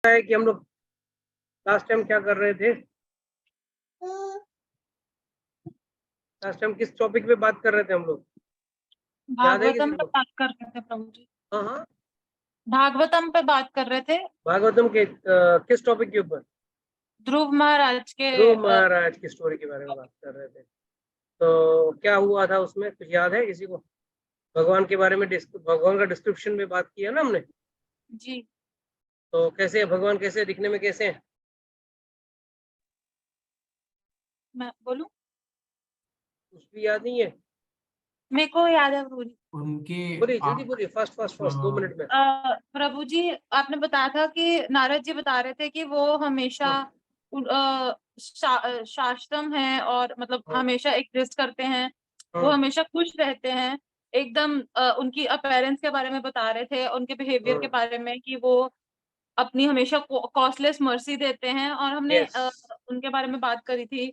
है कि हम लोग लास्ट टाइम क्या कर रहे थे? लास्ट टाइम किस टॉपिक पे बात कर रहे थे हम लोग? याद है किसी भागवतम पे को? बात कर रहे थे प्रभु जी। हाँ हाँ, भागवतम पे बात कर रहे थे। भागवतम के किस टॉपिक के ऊपर? ध्रुव महाराज के ध्रुव महाराज की स्टोरी के बारे में बात कर रहे थे। तो क्या हुआ था उसमें, कुछ याद है किसी को? भगवान के बारे में भगवान का डिस्क्रिप्शन में बात किया ना हमने। जी। तो कैसे है भगवान, कैसे दिखने में कैसे हैं? मैं बोलूं? कुछ भी याद नहीं है? मेरे को याद है प्रभु जी। उनके बोलिए जल्दी बोलिए, फास्ट फास्ट फास्ट, 2 मिनट में। प्रभु जी, आपने बताया था कि नारद जी बता रहे थे कि वो हमेशा हाँ शाश्वतम है और मतलब हाँ हमेशा एग्जिस्ट करते हैं। वो हाँ हमेशा खुश रहते हैं एकदम। उनकी अपीयरेंस के बारे में बता रहे थे, उनके बिहेवियर के हाँ। बारे में कि वो अपनी हमेशा कॉस्टलेस मर्सी देते हैं। और हमने यस। उनके बारे में बात करी थी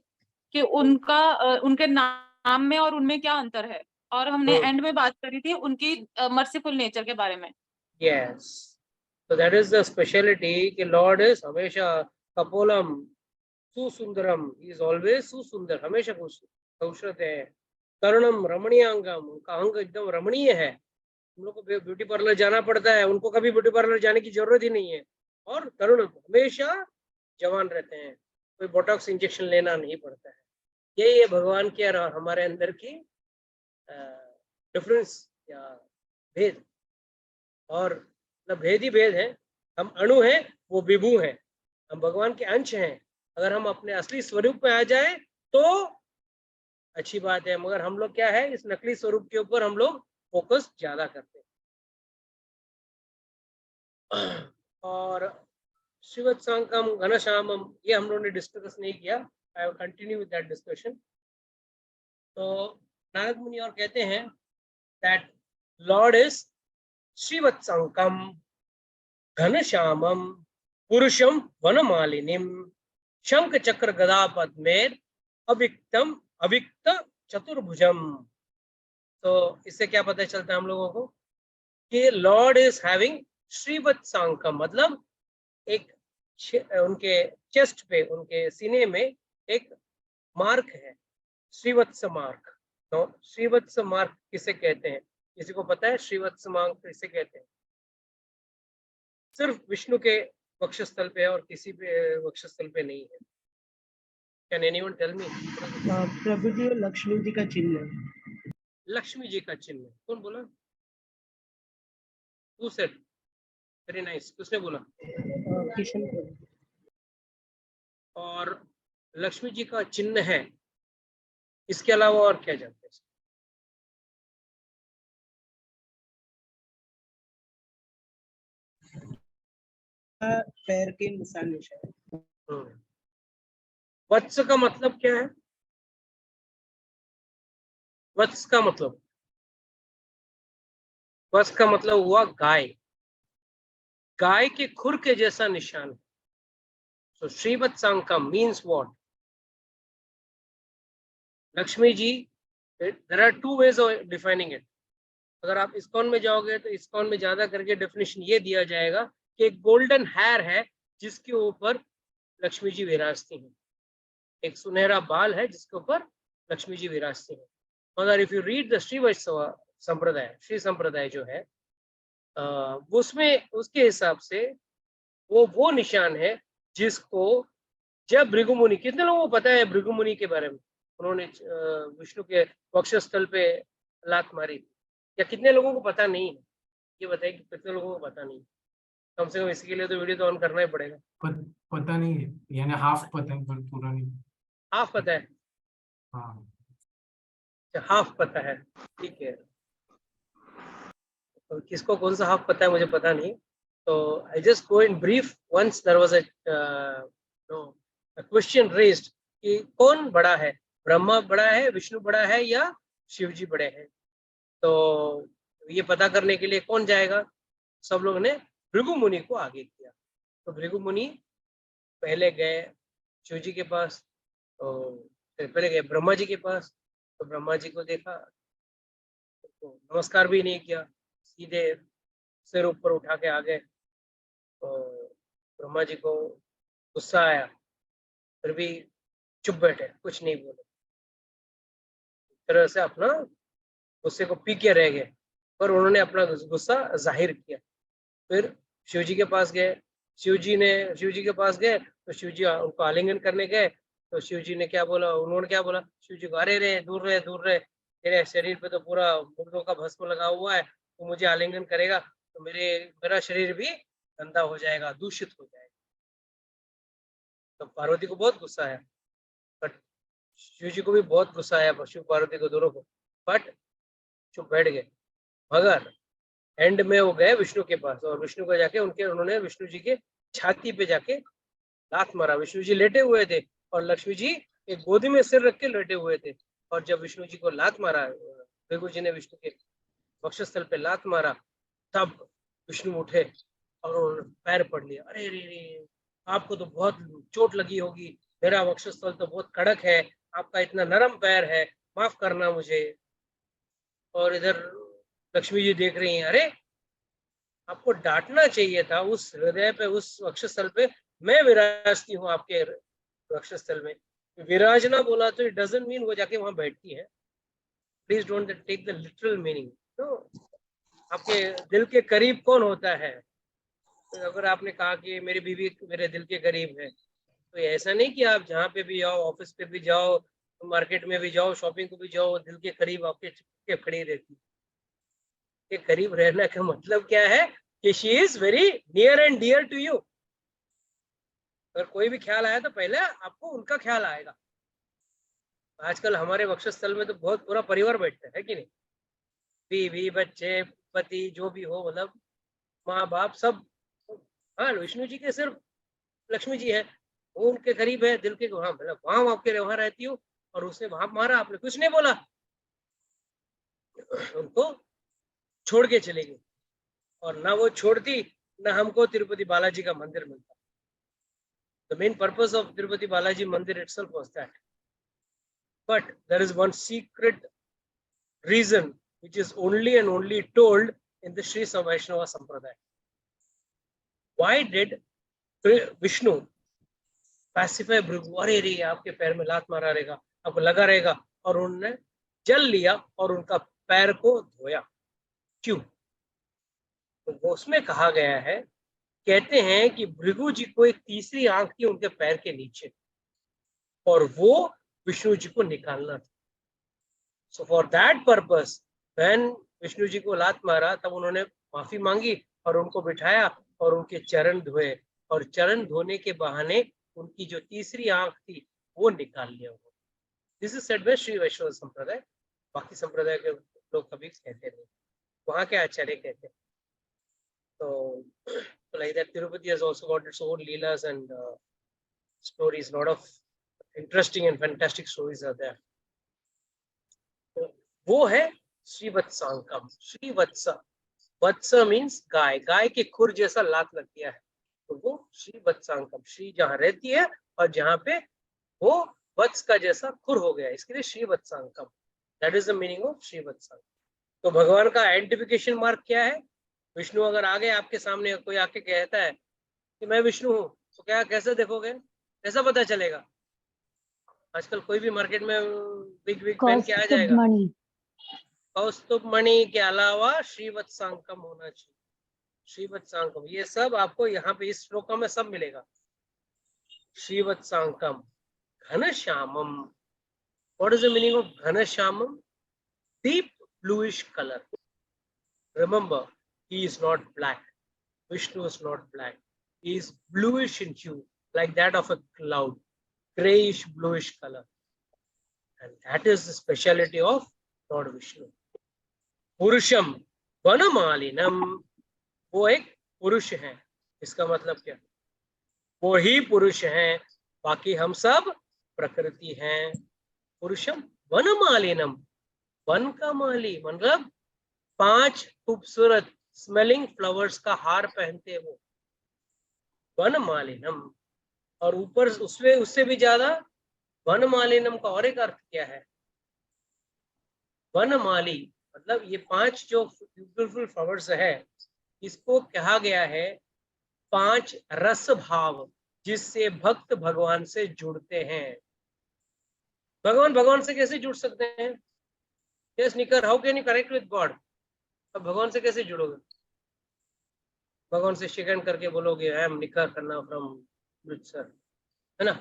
कि उनका उनके नाम में और उनमें क्या अंतर है। और हमने एंड में बात करी थी उनकी मर्सीफुल नेचर के बारे में। यस, तो दैट इज द स्पेशलिटी कि लॉर्ड इज हमेशा कपोलम सुसुंदरम, ही इज ऑलवेज सुसुंदर, हमेशा खुश खुश रहते हैं। तरुणम रमणीयांगम, उनका अंग एकदम रमणीय है। हम लोग को ब्यूटी पार्लर जाना पड़ता है, उनको कभी ब्यूटी पार्लर जाने की जरूरत ही नहीं है। और तरुण हमेशा जवान रहते हैं, कोई बोटॉक्स इंजेक्शन लेना नहीं पड़ता है। यही है भगवान के और हमारे अंदर की डिफरेंस या भेद। और मतलब भेद ही भेद है। हम अणु हैं, वो विभु हैं। हम भगवान के अंश हैं। अगर हम अपने असली स्वरूप में आ जाए तो अच्छी बात है, मगर हम लोग क्या है, इस नकली स्वरूप के ऊपर हम लोग फोकस ज्यादा करते हैं। और शिवत्सांकम घनश्यामम, ये हम लोगों ने डिस्कस नहीं किया। I will continue with that discussion. तो नारद मुनि और कहते हैं दैट लॉर्ड इज श्रीवत्संकम घनश्यामम पुरुषम वनमालिनीम शंख चक्र गदा पद्मेर अविक्तम अविक्त चतुर्भुजम। तो इससे क्या पता चलता है हम लोगों को कि लॉर्ड इज हैविंग श्रीवत्सांकम, मतलब एक उनके चेस्ट पे, उनके सीने में एक मार्क है, श्रीवत्स मार्क। तो श्रीवत्स मार्क किसे कहते हैं? किसी को पता है श्रीवत्स मार्क किसे कहते हैं? सिर्फ विष्णु के वक्षस्थल पे है और किसी पे वक्षस्थल पे नहीं है। Can anyone tell me? प्रभु जी लक्ष्मी जी का चिन्ह है। लक्ष्मी जी का चिन्ह। कौन बोला? Who said? वेरी नाइस, किसने बोला? किशन प्रभु। और लक्ष्मी जी का चिन्ह है, इसके अलावा और क्या जानते हैं? पैर के निशान है। वत्स का मतलब क्या है? वत्स का मतलब, वत्स का मतलब हुआ गाय। गाय के खुर के जैसा निशान। So Shrivatsankam means what? Lakshmi ji, there are two ways of defining it. अगर आप इस्कॉन में जाओगे तो इस्कॉन में ज्यादा करके डेफिनेशन ये दिया जाएगा कि एक गोल्डन हेयर है जिसके ऊपर लक्ष्मी जी विराजती हैं। एक सुनहरा बाल है जिसके ऊपर लक्ष्मी जी विराजती हैं। मगर if you read the Shri Vaishnava Sampradaya, Shri संप्रदाय जो है, उसमें उसके हिसाब से वो निशान है जिसको जब भृगु मुनि, कितने लोगों को पता है भृगु मुनि के बारे में? उन्होंने विष्णु के वक्षस्थल पे लात मारी, या कितने लोगों को पता नहीं है? ये बताइए कि कितने लोगों को पता नहीं? कम से कम इसके लिए तो वीडियो तो ऑन करना ही पड़ेगा। पता नहीं है, यानी हाफ पता है पर पूरा नहीं। हाफ पता है? हाँ, हाफ पता है, ठीक है। तो किसको कौन सा हाफ पता है मुझे पता नहीं। तो I just go in brief. Once there was a question raised कि कौन बड़ा है, ब्रह्मा बड़ा है, विष्णु बड़ा है, या शिव जी बड़े हैं? तो ये पता करने के लिए कौन जाएगा? सब लोगों ने भृगु मुनि को आगे किया। तो भृगु मुनि पहले गए शिव जी के पास, तो फिर पहले गए ब्रह्मा जी के पास। तो ब्रह्मा जी को देखा तो नमस्कार भी नहीं किया, सीधे सिर ऊपर उठा के आ गए। तो ब्रह्मा जी को गुस्सा आया, फिर भी चुप बैठे, कुछ नहीं बोले, तरह से अपना गुस्से को पी के रह गए, पर उन्होंने अपना गुस्सा जाहिर किया। फिर शिव जी के पास गए, शिव जी के पास गए तो शिव जी उनको आलिंगन करने गए, तो शिव जी ने क्या बोला, उन्होंने क्या बोला शिव जी को, अरे रे दूर रहे दूर रहे, तेरे शरीर पे तो पूरा मुर्दों का भस्म लगा हुआ है, तो मुझे आलिंगन करेगा तो मेरा शरीर भी गंदा हो जाएगा, दूषित हो जाएगा। तो पार्वती को बहुत गुस्सा आया, बट शिव जी को भी बहुत गुस्सा आया, शिव पार्वती को दोनों को, बट चुप बैठ गए। मगर एंड में वो गए विष्णु के पास, और विष्णु को जाके उन्होंने विष्णु जी के छाती पे जाके लात मारा। विष्णु जी लेटे हुए थे और लक्ष्मी जी एक गोदी में सिर रख के लेटे हुए थे, और जब विष्णु जी को लात मारा, भृगु जी ने विष्णु के वक्षस्थल पे लात मारा, तब विष्णु उठे और उन्होंने पैर पड़ लिया। अरे रे रे, आपको तो बहुत चोट लगी होगी, मेरा वक्षस्थल तो बहुत कड़क है, आपका इतना नरम पैर है, माफ करना मुझे। और इधर लक्ष्मी जी देख रही हैं, अरे आपको डांटना चाहिए था, उस हृदय पे, उस वक्षस्थल पे मैं विराजती हूँ, आपके वक्षस्थल में विराजना बोला तो इट डजंट मीन वो जाके वहां बैठती है। Please don't take the literal meaning. तो आपके दिल के करीब कौन होता है? तो अगर आपने कहा कि मेरी बीवी मेरे दिल के करीब है, तो ऐसा नहीं कि आप जहाँ पे भी जाओ, ऑफिस पे भी जाओ, मार्केट में भी जाओ, शॉपिंग को भी जाओ, दिल के करीब आपके खड़ी रहती है। के करीब रहने का मतलब क्या है कि she is very near and dear to you. अगर कोई भी ख्याल आया तो पहले आपको उनका ख्याल आएगा। आजकल हमारे वक्षस्थल में तो बहुत पूरा परिवार बैठता है कि नहीं, बीवी बच्चे पति जो भी हो, मतलब माँ बाप सब। हाँ, विष्णु जी के सिर्फ लक्ष्मी जी है, वो उनके करीब है, दिल के वहां, मतलब वहां आपके वहां रहती हो, और उसने वहां मारा, आपने कुछ नहीं बोला, उनको छोड़ के चले गए। और ना वो छोड़ती, ना हमको तिरुपति बालाजी का मंदिर मिलता। The main purpose of Tirupati Balaji Mandir itself was that. But there is one secret reason which is only and only told in the Sri Vaishnava Sampradaya. Why did Vishnu pacify Bhrigu? अरे रे, आपके पैर में लात मारा रहेगा, आपको लगा रहेगा, और उन्होंने जल लिया और उनका पैर को धोया। क्यों? तो उसमें कहा गया है, कहते हैं कि भृगु जी को एक तीसरी आंख थी उनके पैर के नीचे, और वो विष्णु जी को निकालना था। So for that purpose when Vishnu ji को लात मारा, तब उन्होंने माफी मांगी और उनको बिठाया और उनके चरण धोए, और चरण धोने के बहाने उनकी जो तीसरी आंख थी वो निकाल लिया। This is said by Shri Vaishnava Sampradaya. बाकी संप्रदाय के लोग कभी कहते नहीं, वहां के आचार्य कहते हैं। So like that, Tirupati has also got its own leelas and stories. Lot of interesting and fantastic stories are there. तो वो है श्रीवत्सांकम। श्रीवत्स, वत्स मीन्स गाय, गाय के खुर जैसा लात लग गया है, तो वो श्रीवत्सांकम, श्री जहाँ रहती है और जहाँ पे वो वत्स का जैसा खुर हो गया, इसके लिए Shrivatsankam, that is the meaning of Shrivatsankam. तो भगवान का आइडेंटिफिकेशन मार्क क्या है? विष्णु अगर आगे आपके सामने कोई आके कहता है कि मैं विष्णु हूँ, तो क्या कैसे देखोगे, कैसा पता चलेगा? आजकल कोई भी मार्केट में बिग पहन के आ जाएगा। कौस्तुभ मणि के अलावा श्रीवत्सांकम होना चाहिए। श्रीवत्सांकम, ये सब आपको यहाँ पे इस श्लोक में सब मिलेगा। Shrivatsankam, Ghanashyamam. What is the meaning of Ghanashyamam? Deep bluish color. Remember, he is not black. Vishnu is not black. He is bluish in hue, like that of a cloud, grayish bluish color. And that is the speciality of Lord Vishnu. Purusham vanamalinam, वो एक पुरुष है। इसका मतलब क्या? वो ही पुरुष है, बाकी हम सब प्रकृति हैं। पुरुषम वनमालिनम, वन का माली मतलब 5 खूबसूरत स्मेलिंग फ्लावर्स का हार पहनते वो, वन मालिनम। और ऊपर उससे भी ज्यादा वन मालिनम का और एक अर्थ क्या है? वन माली मतलब ये 5 जो ब्यूटीफुल फ्लावर्स है, इसको कहा गया है 5 रस भाव जिससे भक्त भगवान से जुड़ते हैं। भगवान से कैसे जुड़ सकते हैं? यस निकर, how can you connect with God? अब भगवान से कैसे जुड़ोगे? भगवान से शिकन करके बोलोगे आई एम निकर खन्ना फ्रॉम अमृतसर, है ना?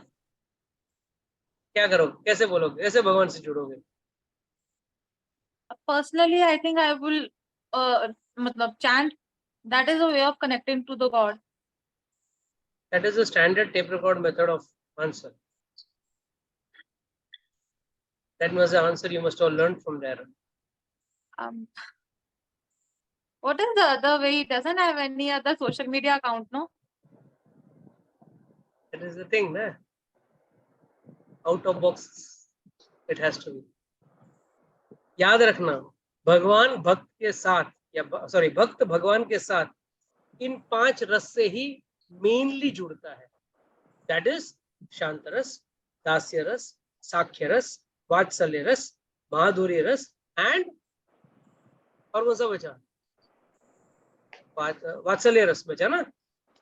क्या करोगे? कैसे बोलोगे? कैसे भगवान से जुड़ोगे? Personally, I think I will matlab chant. That is a way of connecting to the God. That is the standard tape record method of answer. That was the answer you must have learned from there. What is the other way? He doesn't have any other social media account, no? That is the thing, na? Out of box it has to be. याद रखना, भगवान भक्त के साथ या sorry भक्त भगवान के साथ इन 5 रस से ही मेनली जुड़ता है। दैट इज शांत रस, दास्य रस, साख्य रस, वात्सल्य रस, माधुर्य रस एंड और कौन सा बचा? वात्सल्य रस बचा ना?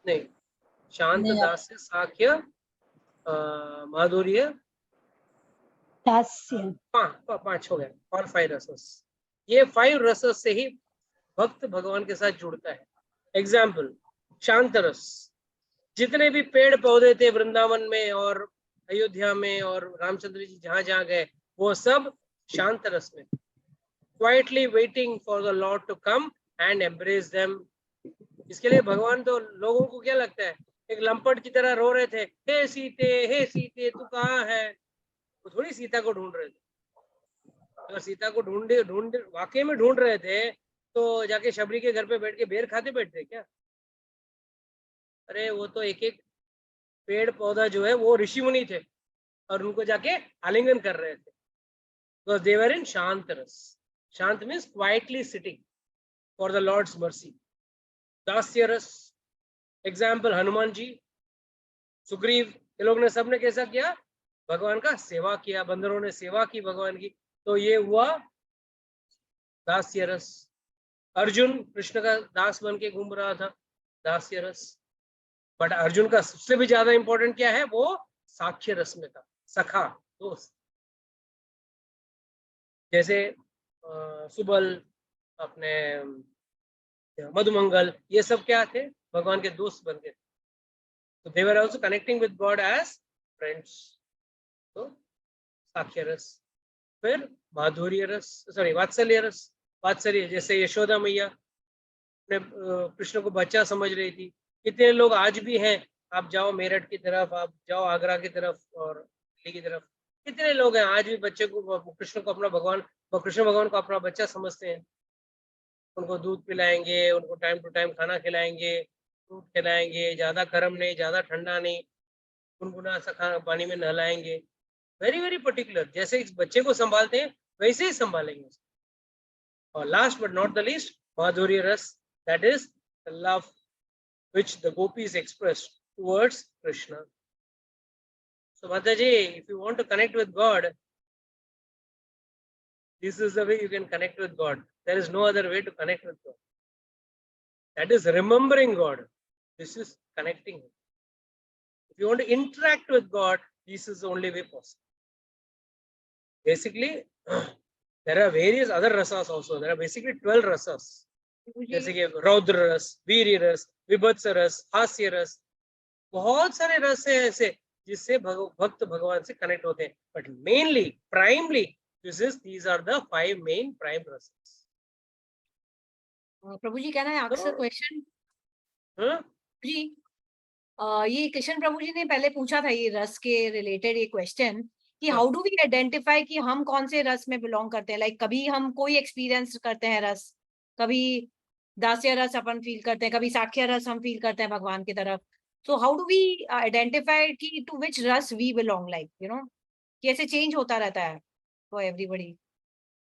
नहीं, शांत, दास्य, साख्य, माधुर्य, दास्य, 5 हो गए, और 5 रसस। ये 5 रसस से ही भक्त भगवान के साथ जुड़ता है। एग्जाम्पल, शांत रस, जितने भी पेड़ पौधे थे वृंदावन में और अयोध्या में और रामचंद्र जी जहां जहां गए, वो सब शांत रस में, quietly waiting for the lord to come and embrace them. इसके लिए भगवान तो लोगों को क्या लगता है, एक लंपट की तरह रो रहे थे, हे सीते तू कहाँ है? वो थोड़ी सीता को ढूंढ रहे थे। अगर सीता को ढूंढ वाकई में ढूंढ रहे थे तो जाके शबरी के घर पे बैठ के बेर खाते बैठते क्या? अरे वो तो एक एक पेड़ पौधा जो है वो ऋषि मुनि थे और उनको जाके आलिंगन कर रहे थे। Because they were in शांत रस। शांत means quietly sitting for the Lord's mercy. दास्य रस, एग्जाम्पल हनुमान जी, सुग्रीव, ये लोग ने सबने कैसा किया? भगवान का सेवा किया, बंदरों ने सेवा की भगवान की, तो ये हुआ दास्य रस। अर्जुन कृष्ण का दास बन के घूम रहा था, दास्य रस। बट अर्जुन का सबसे भी ज्यादा इंपॉर्टेंट क्या है? वो साख्य रस में था, सखा, दोस्त। जैसे सुबल, अपने मधुमंगल, ये सब क्या थे? भगवान के दोस्त बन गए। तो they were also connecting with God as friends. तो साख्य रस। फिर माधुर्य रस, सॉरी वात्सल्य रस। वात्सल्य, जैसे यशोदा मैया ने कृष्ण को बच्चा समझ रही थी। कितने लोग आज भी हैं, आप जाओ मेरठ की तरफ, आप जाओ आगरा की तरफ और दिल्ली की तरफ, कितने लोग हैं आज भी बच्चे को, कृष्ण को अपना भगवान, कृष्ण भगवान को अपना बच्चा समझते हैं। उनको दूध पिलाएंगे, उनको टाइम टू टाइम खाना खिलाएंगे, फ्रूट खिलाएंगे, ज्यादा गर्म नहीं, ज्यादा ठंडा नहीं, गुनगुना सा पानी में नहलाएंगे। वेरी वेरी पर्टिकुलर, जैसे इस बच्चे को संभालते हैं वैसे ही संभालेंगे। और last but not the least, माधुर्य रस, that is the love which the gopis expressed towards Krishna. So Mataji, if you want to connect with God, this is the way you can connect with God. There is no other way to connect with God. That is remembering God. This is connecting Him. If you want to interact with God, this is the only way possible. Basically, there are various other rasas also. There are basically 12 rasas. जैसे कि रौद्र रस, वीर्य रस, विभत्स रस, हास्य रस, बहुत सारे रस हैं ऐसे जिससे भक्त भगवान से कनेक्ट होते हैं। But mainly, primarily, these are the 5 main prime rases. प्रभु जी, can I ask a question? जी, ये कृष्ण प्रभु जी ने पहले पूछा था ये रस के रिलेटेड ये क्वेश्चन कि हाउ डू वी आइडेंटिफाई कि हम कौन से रस में बिलोंग करते हैं? लाइक कभी हम कोई एक्सपीरियंस करते हैं रस, कभी दास्य रस अपन फील करते हैं, कभी साख्य रस हम फील करते हैं भगवान की तरफ। So how do we identify कि टू विच रस we belong, like you know, कैसे चेंज होता रहता है फॉर एवरीबॉडी?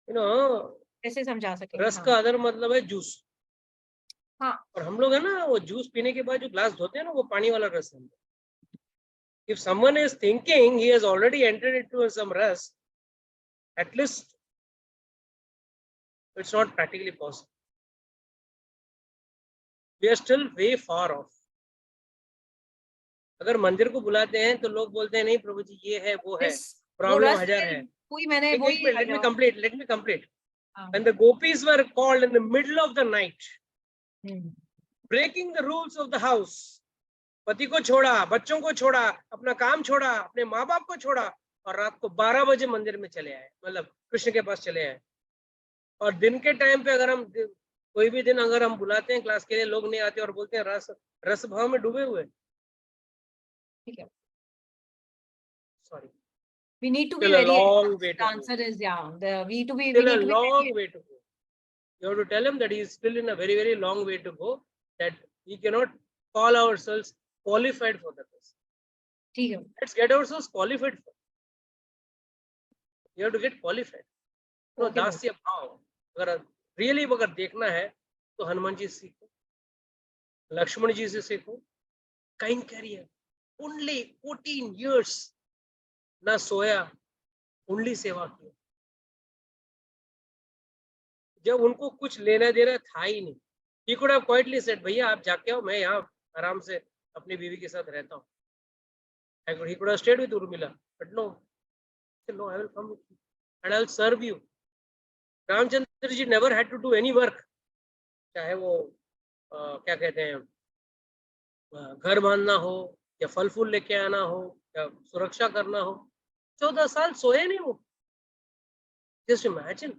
यू नो, कैसे समझा सके? रस का अदर मतलब है जूस। हाँ, और हम लोग है ना, वो जूस पीने के बाद जो ग्लास धोते हैं ना, वो पानी वाला रस है। If someone is thinking he has already entered into some rus, at least it's not practically possible. We are still way far off. अगर मंदिर को बुलाते हैं तो लोग बोलते हैं नहीं प्रभु जी ये है वो है, वो प्रॉब्लम रस हजार में है। वही मैंने वही let me complete. हाँ, When the gopis were called in the middle of the night, hmm, breaking the rules of the house, पति को छोड़ा, बच्चों को छोड़ा, अपना काम छोड़ा, अपने माँ बाप को छोड़ा और रात को 12 बजे मंदिर में चले आए, मतलब कृष्ण के पास चले आए। और दिन के टाइम पे अगर हम कोई भी दिन अगर हम बुलाते हैं क्लास के लिए, लोग नहीं आते और बोलते हैं रस भाव में डूबे हुए। ठीक है। Sorry, We need to be still a very long way the to go. answer is yeah. We Still a need to be long very, way to go. You have to tell him that he is still in a very, very long way to go, that we cannot call ourselves qualified for the test. ठीक है। Let's get ourselves qualified for. You have to get qualified. No, Okay, दास्य भाव अगर really अगर देखना है तो हनुमान जी से सीखो, लक्ष्मण जी से सीखो। काइन कैरियर ओनली 14 years ना सोया, ओनली सेवा की। जब उनको कुछ लेना देना था ही नहीं, he could have quietly said भैया आप जाके आओ, मैं यहाँ आराम से अपनी बीवी के साथ रहता हूँ। He could have stayed with Urmila, but no, no, I will come with you and I will serve you. Ramchandra ji never had to do any work, चाहे वो क्या कहते हैं घर बांधना हो या फल फूल लेके आना हो या सुरक्षा करना हो, 14 साल सोए नहीं वो। जस्ट इमेजिन,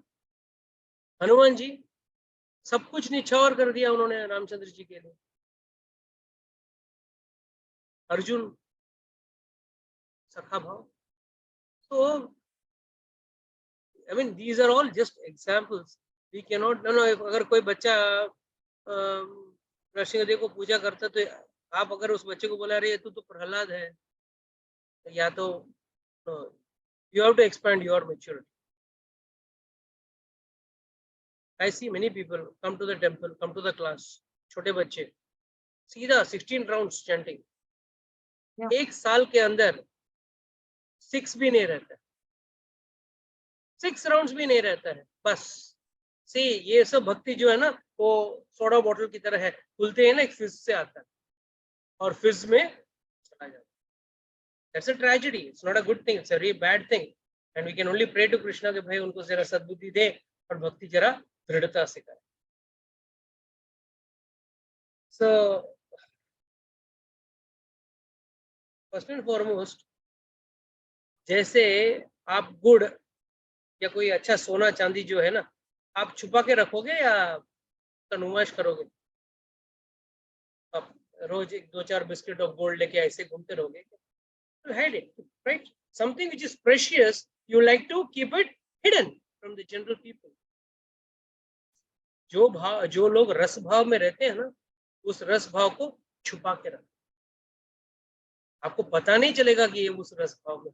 हनुमान जी सब कुछ निछावर कर दिया उन्होंने रामचंद्र जी के लिए। अर्जुन सखा भाव। So I mean these are all just examples. We cannot अगर कोई बच्चा नरसिंह देव को पूजा करता तो आप अगर उस बच्चे को बोला रहे तू तो प्रहलाद है, या तो you have to expand your maturity. I see many people come to the temple, come to the class, छोटे बच्चे सीधा 16 rounds chanting, एक साल के अंदर 6 भी नहीं रहता, 6 rounds भी नहीं रहता है। बस से ये सब भक्ति जो है ना वो सोडा बॉटल की तरह है, खुलते हैं ना एक फिज से आता है और फिज में चला जाता है। That's a tragedy. It's not a good thing. It's a really bad thing. And we can only pray to Krishna कि भाई उनको जरा सद्बुद्धि दे और भक्ति जरा दृढ़ता से करे। So first and foremost, जैसे आप गुड़ या कोई अच्छा सोना चांदी जो है ना आप छुपा के रखोगे या नुमाइश करोगे? आप रोज 1-2-4 बिस्किट ऑफ गोल्ड लेके ऐसे घूमते रहोगे? You hide it, right? Something which is precious, you like to keep it hidden from the general people. जो लोग रस भाव में रहते हैं ना, उस रस भाव को छुपा के रखो, आपको पता नहीं चलेगा कि ये उस रस भाव में,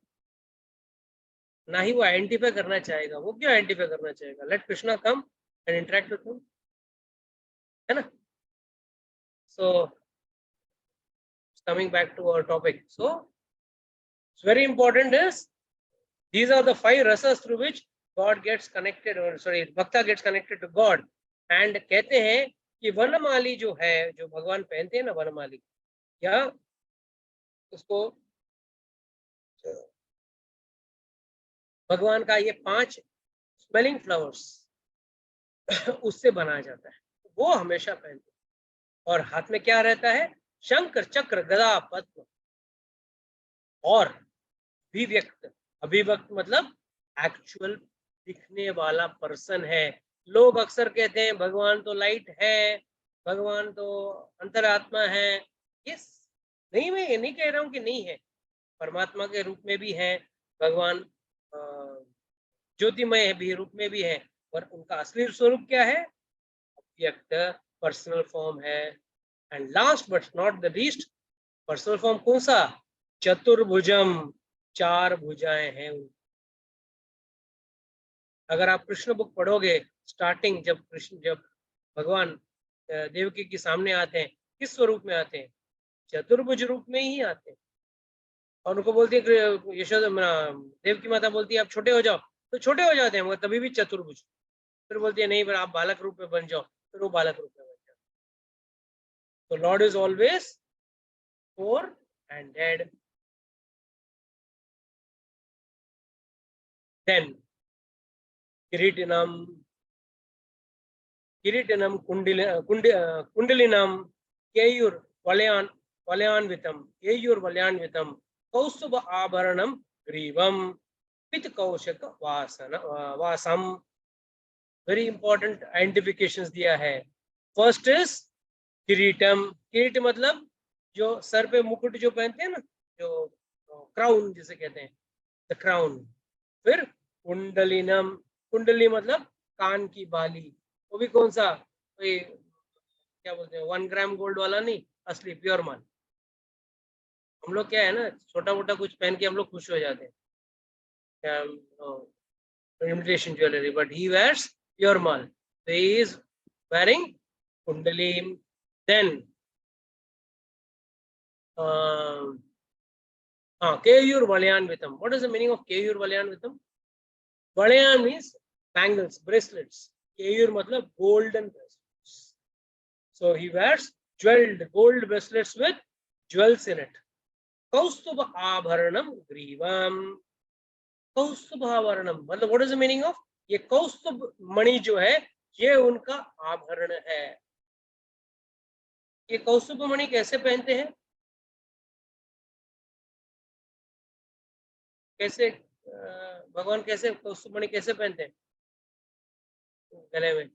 ना ही वो आइडेंटिफाई करना चाहेगा। वो क्यों आइडेंटिफाई करना चाहेगा? Let Krishna come and interact with him, है ना? So coming back to our topic, so it's very important is these are the 5 rasas through which God gets connected, or sorry bhakta gets connected to God. And कहते हैं कि वनमाली जो है, जो भगवान पहनते हैं ना वनमाली, या उसको भगवान का ये 5 स्मेलिंग फ्लावर्स उससे बनाया जाता है, वो हमेशा पहनते हैं। और हाथ में क्या रहता है? शंख चक्र गदा पद्म और अभिव्यक्त, अभिव्यक्त मतलब एक्चुअल दिखने वाला पर्सन है। लोग अक्सर कहते हैं भगवान तो लाइट है, भगवान तो अंतरात्मा है। यस, नहीं, मैं ये नहीं कह रहा हूं कि नहीं है, परमात्मा के रूप में भी है भगवान, ज्योतिमय भी रूप में भी है, पर उनका असली स्वरूप क्या है? अव्यक्त पर्सनल फॉर्म है। And last but not the least, personal form कौन सा? चतुर्भुजम, 4 भुजाएं हैं। अगर आप कृष्ण बुक पढ़ोगे, स्टार्टिंग जब भगवान देवकी के सामने आते हैं, किस स्वरूप में आते हैं? चतुर्भुज रूप में ही आते हैं। और उनको बोलती है यशोदा, देवकी माता बोलती है आप छोटे हो जाओ, तो छोटे हो जाते हैं, मगर तभी भी चतुर्भुज। फिर बोलती है नहीं, पर आप बालक रूप में बन जाओ, फिर वो बालक रूप में बन जाओ। तो Lord is always 4 handed. Then Kiritinam Kundalinam Keyur Valyanvitam Kaustubha Abharanam Grivam with Kaushaka Vasam. Very important identifications दिया है. First is किरीटम. किरीट मतलब जो सर पे मुकुट जो पहनते हैं ना, जो क्राउन जिसे कहते हैं, द क्राउन. फिर कुंडलिनम. कुंडली मतलब कान की बाली. वो भी कौन सा, कोई क्या बोलते हैं 1 ग्राम गोल्ड वाला नहीं, असली प्योर माल. हम लोग क्या है ना, छोटा मोटा कुछ पहन के हम लोग खुश हो जाते हैं, imitation jewelry, but he wears pure mal. So he is wearing kundali. Then Keyur Valyanvitam. What is the meaning of Keyur Valyanvitam? Valyan means bangles, bracelets. Keyur matlab golden bracelets. So he wears jeweled gold bracelets with jewels in it. Kaustubha Abharanam Grivam. कौस्तुभावरणम मतलब what is the meaning of, ये कौस्तुभ मणि जो है ये उनका आभरण है. ये कौस्तुभ मणि कैसे पहनते हैं, कैसे भगवान कैसे कौस्तुभ मणि कैसे पहनते हैं गले में?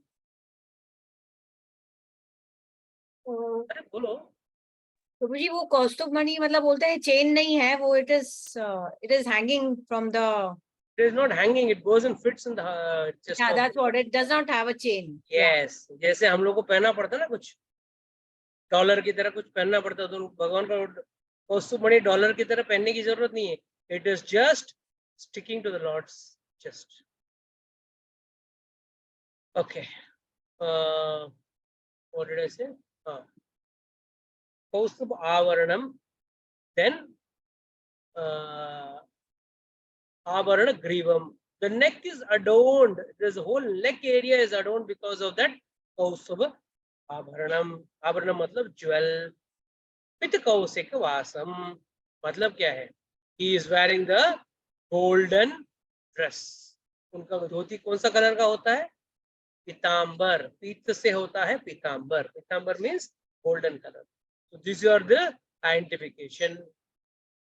अरे बोलो. प्रभु जी वो कौस्तुभ मणि मतलब बोलते हैं चेन नहीं है वो, it is hanging from the, It is not hanging, it goes and fits in the chest. yeah, that's what, it does not have a chain. Yes, जैसे हम लोग को पहनना पड़ता है ना, कुछ डॉलर की तरह कुछ पहनना पड़ता है, तो भगवान का कौस्तुभ मणि डॉलर की तरह पहनने की जरूरत नहीं है. It is just sticking to the Lord's chest. Okay. What did I say? Kaustubh Avaranam. Then Avarana Grivam. The neck is adorned. This whole neck area is adorned because of that Kaustubh Avaranam. Avaranam matlab jewel. With Kausika Vasam. मतलब क्या है? He is wearing the golden dress. उनका धोती कौन सा colour का होता है? पीतांबर. पीत से होता है पीतांबर. पीतांबर means golden color. So these are the identification.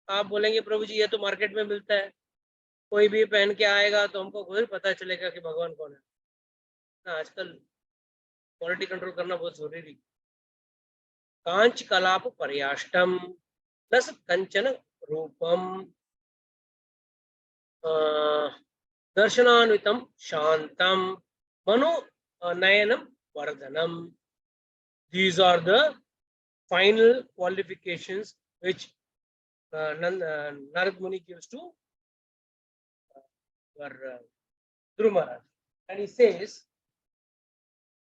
आप बोलेंगे प्रभु जी ये तो मार्केट में मिलता है, कोई भी पहन के आएगा तो हमको खुद पता चलेगा कि भगवान कौन है ना. आजकल क्वालिटी कंट्रोल करना बहुत जरूरी. कांच कलाप पर्याष्टम प्लस कंचन रूपम दर्शनान्वितम शांतम मनो नयनम वर्धनम. These are the final qualifications which Narad Muni gives to Dhruva Maharaj, and he says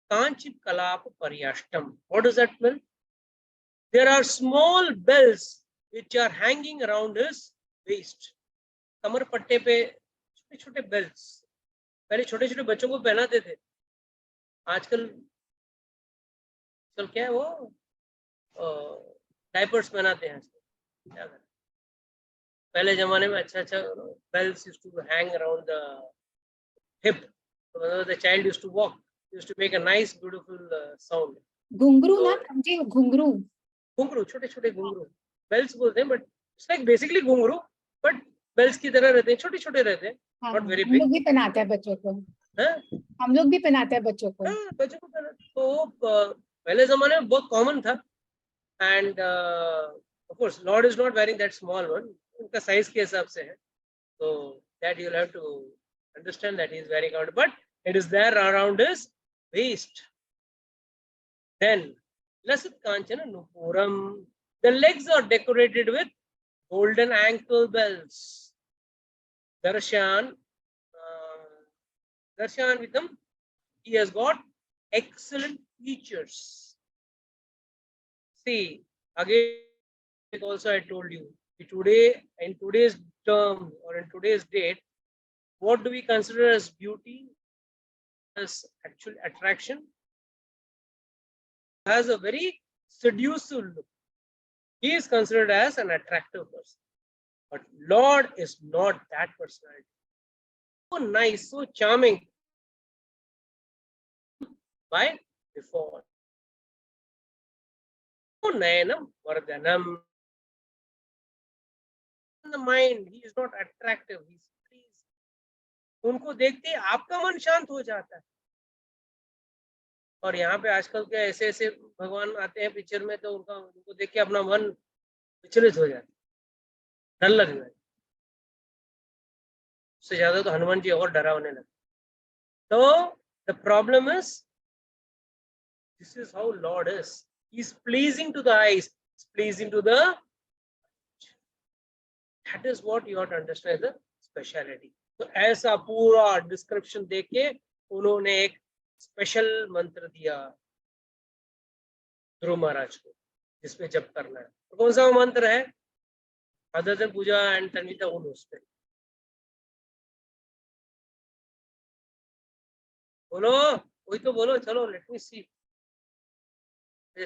Kanchip Kalap Paryashtam. What does that mean? There are small bells which are hanging around his waist. कमर पट्टे पे छोटे छोटे bells. पहले छोटे छोटे बच्चों को पहनाते थे, आजकल क्या है वो डायपर्स पहनाते हैं. क्या करें, पहले जमाने में अच्छा अच्छा bells used to hang around the hip. So the child used to walk, used to make a nice beautiful sound. घुंघरू ना समझे, घुंघरू. घुंघरू, छोटे छोटे घुंघरू bells बोलते हैं, but it's like basically घुंघरू, but bells की तरह रहते हैं, छोटे छोटे रहते हैं, not very हम big. लोग भी पहनाते हैं बच्चों को. हाँ? हम लोग भी पहनाते हैं बच्चों को. हाँ, बच्चों को पहना. तो पहले जमाने में बहुत कॉमन था. And of course Lord is not wearing that small one, उनका साइज के हिसाब से है, so that you'll have to understand that he is wearing out, but it is there around his waist. Then Lasat Kanchana Nupuram. The legs are decorated with golden ankle bells. Darshan with him, he has got excellent features. See, again, also I told you, today, in today's term or in today's date, what do we consider as beauty, as actual attraction? Has a very seductive look. He is considered as an attractive person. But Lord is not that personality. So nice, so charming by default. So nayanam vardhanam. In the mind, he is not attractive. He is pleased. उनको देखते ही आपका मन शांत हो जाता है. और यहाँ पे आजकल के ऐसे ऐसे भगवान आते हैं पिक्चर में, तो उनको देख के अपना मन विचलित हो जाता है, डर लगता है. उससे ज्यादा तो हनुमान जी और डरावने लगे. तो the problem is, this is how Lord is. He is pleasing to the eyes. He is pleasing to the. That is what you have to understand the speciality. तो ऐसा पूरा डिस्क्रिप्शन देख के उन्होंने एक स्पेशल मंत्र दिया ध्रुव महाराज को, जिसपे जप करना है. तो कौन सा वो मंत्र है? अदर देन पूजा एंड तन्विता उन उस पे बोलो, वही तो बोलो. चलो लेट मी सी.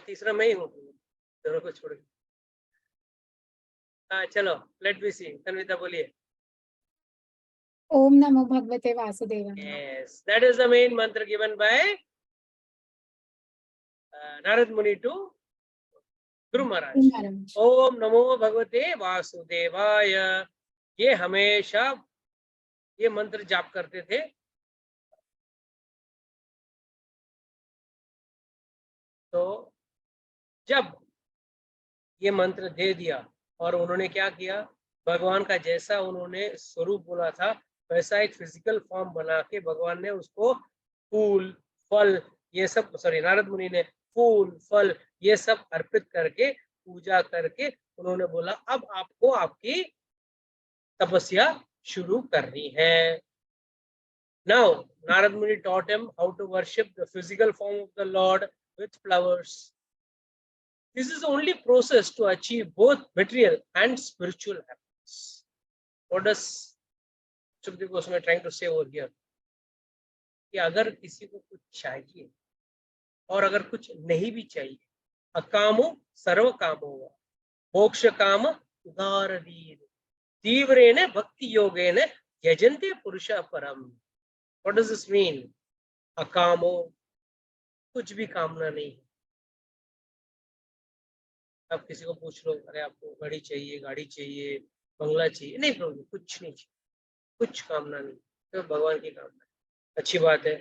तीसरा मैं ही हूँ दोनों को छोड़ के. हाँ चलो लेट मी सी. तन्विता बोलिए. ओम नमो भगवते वासुदेवाय. Yes, that is the main mantra given by Narad Muni to Dhruv Maharaj. ओम नमो भगवते वासुदेवाय. ये हमेशा ये मंत्र जाप करते थे. तो जब ये मंत्र दे दिया और उन्होंने क्या किया, भगवान का जैसा उन्होंने स्वरूप बोला था वैसा एक फिजिकल फॉर्म बना के भगवान ने उसको फूल फल ये सब, सॉरी नारद मुनि ने फूल फल ये सब अर्पित करके पूजा करके उन्होंने बोला अब आपको आपकी तपस्या शुरू करनी है. Now Narad Muni taught him how to worship the physical form of the Lord with flowers. This is the only process to achieve both material and spiritual happiness. What does Sukadeva Goswami trying to say over here? कि अगर किसी को कुछ चाहिए और अगर कुछ नहीं भी चाहिए, अकामो सर्व कामो मोक्ष काम उदारदीन तीव्रेण भक्ति योगेन यजन्ते पुरुषा परम. What does this mean? अकामो, कुछ भी कामना नहीं. आप किसी को पूछ लो, अरे आपको गाड़ी चाहिए, गाड़ी चाहिए, बंगला चाहिए, नहीं प्रभु कुछ नहीं चाहिए, कुछ कामना नहीं, तो भगवान की कामना है. अच्छी बात है.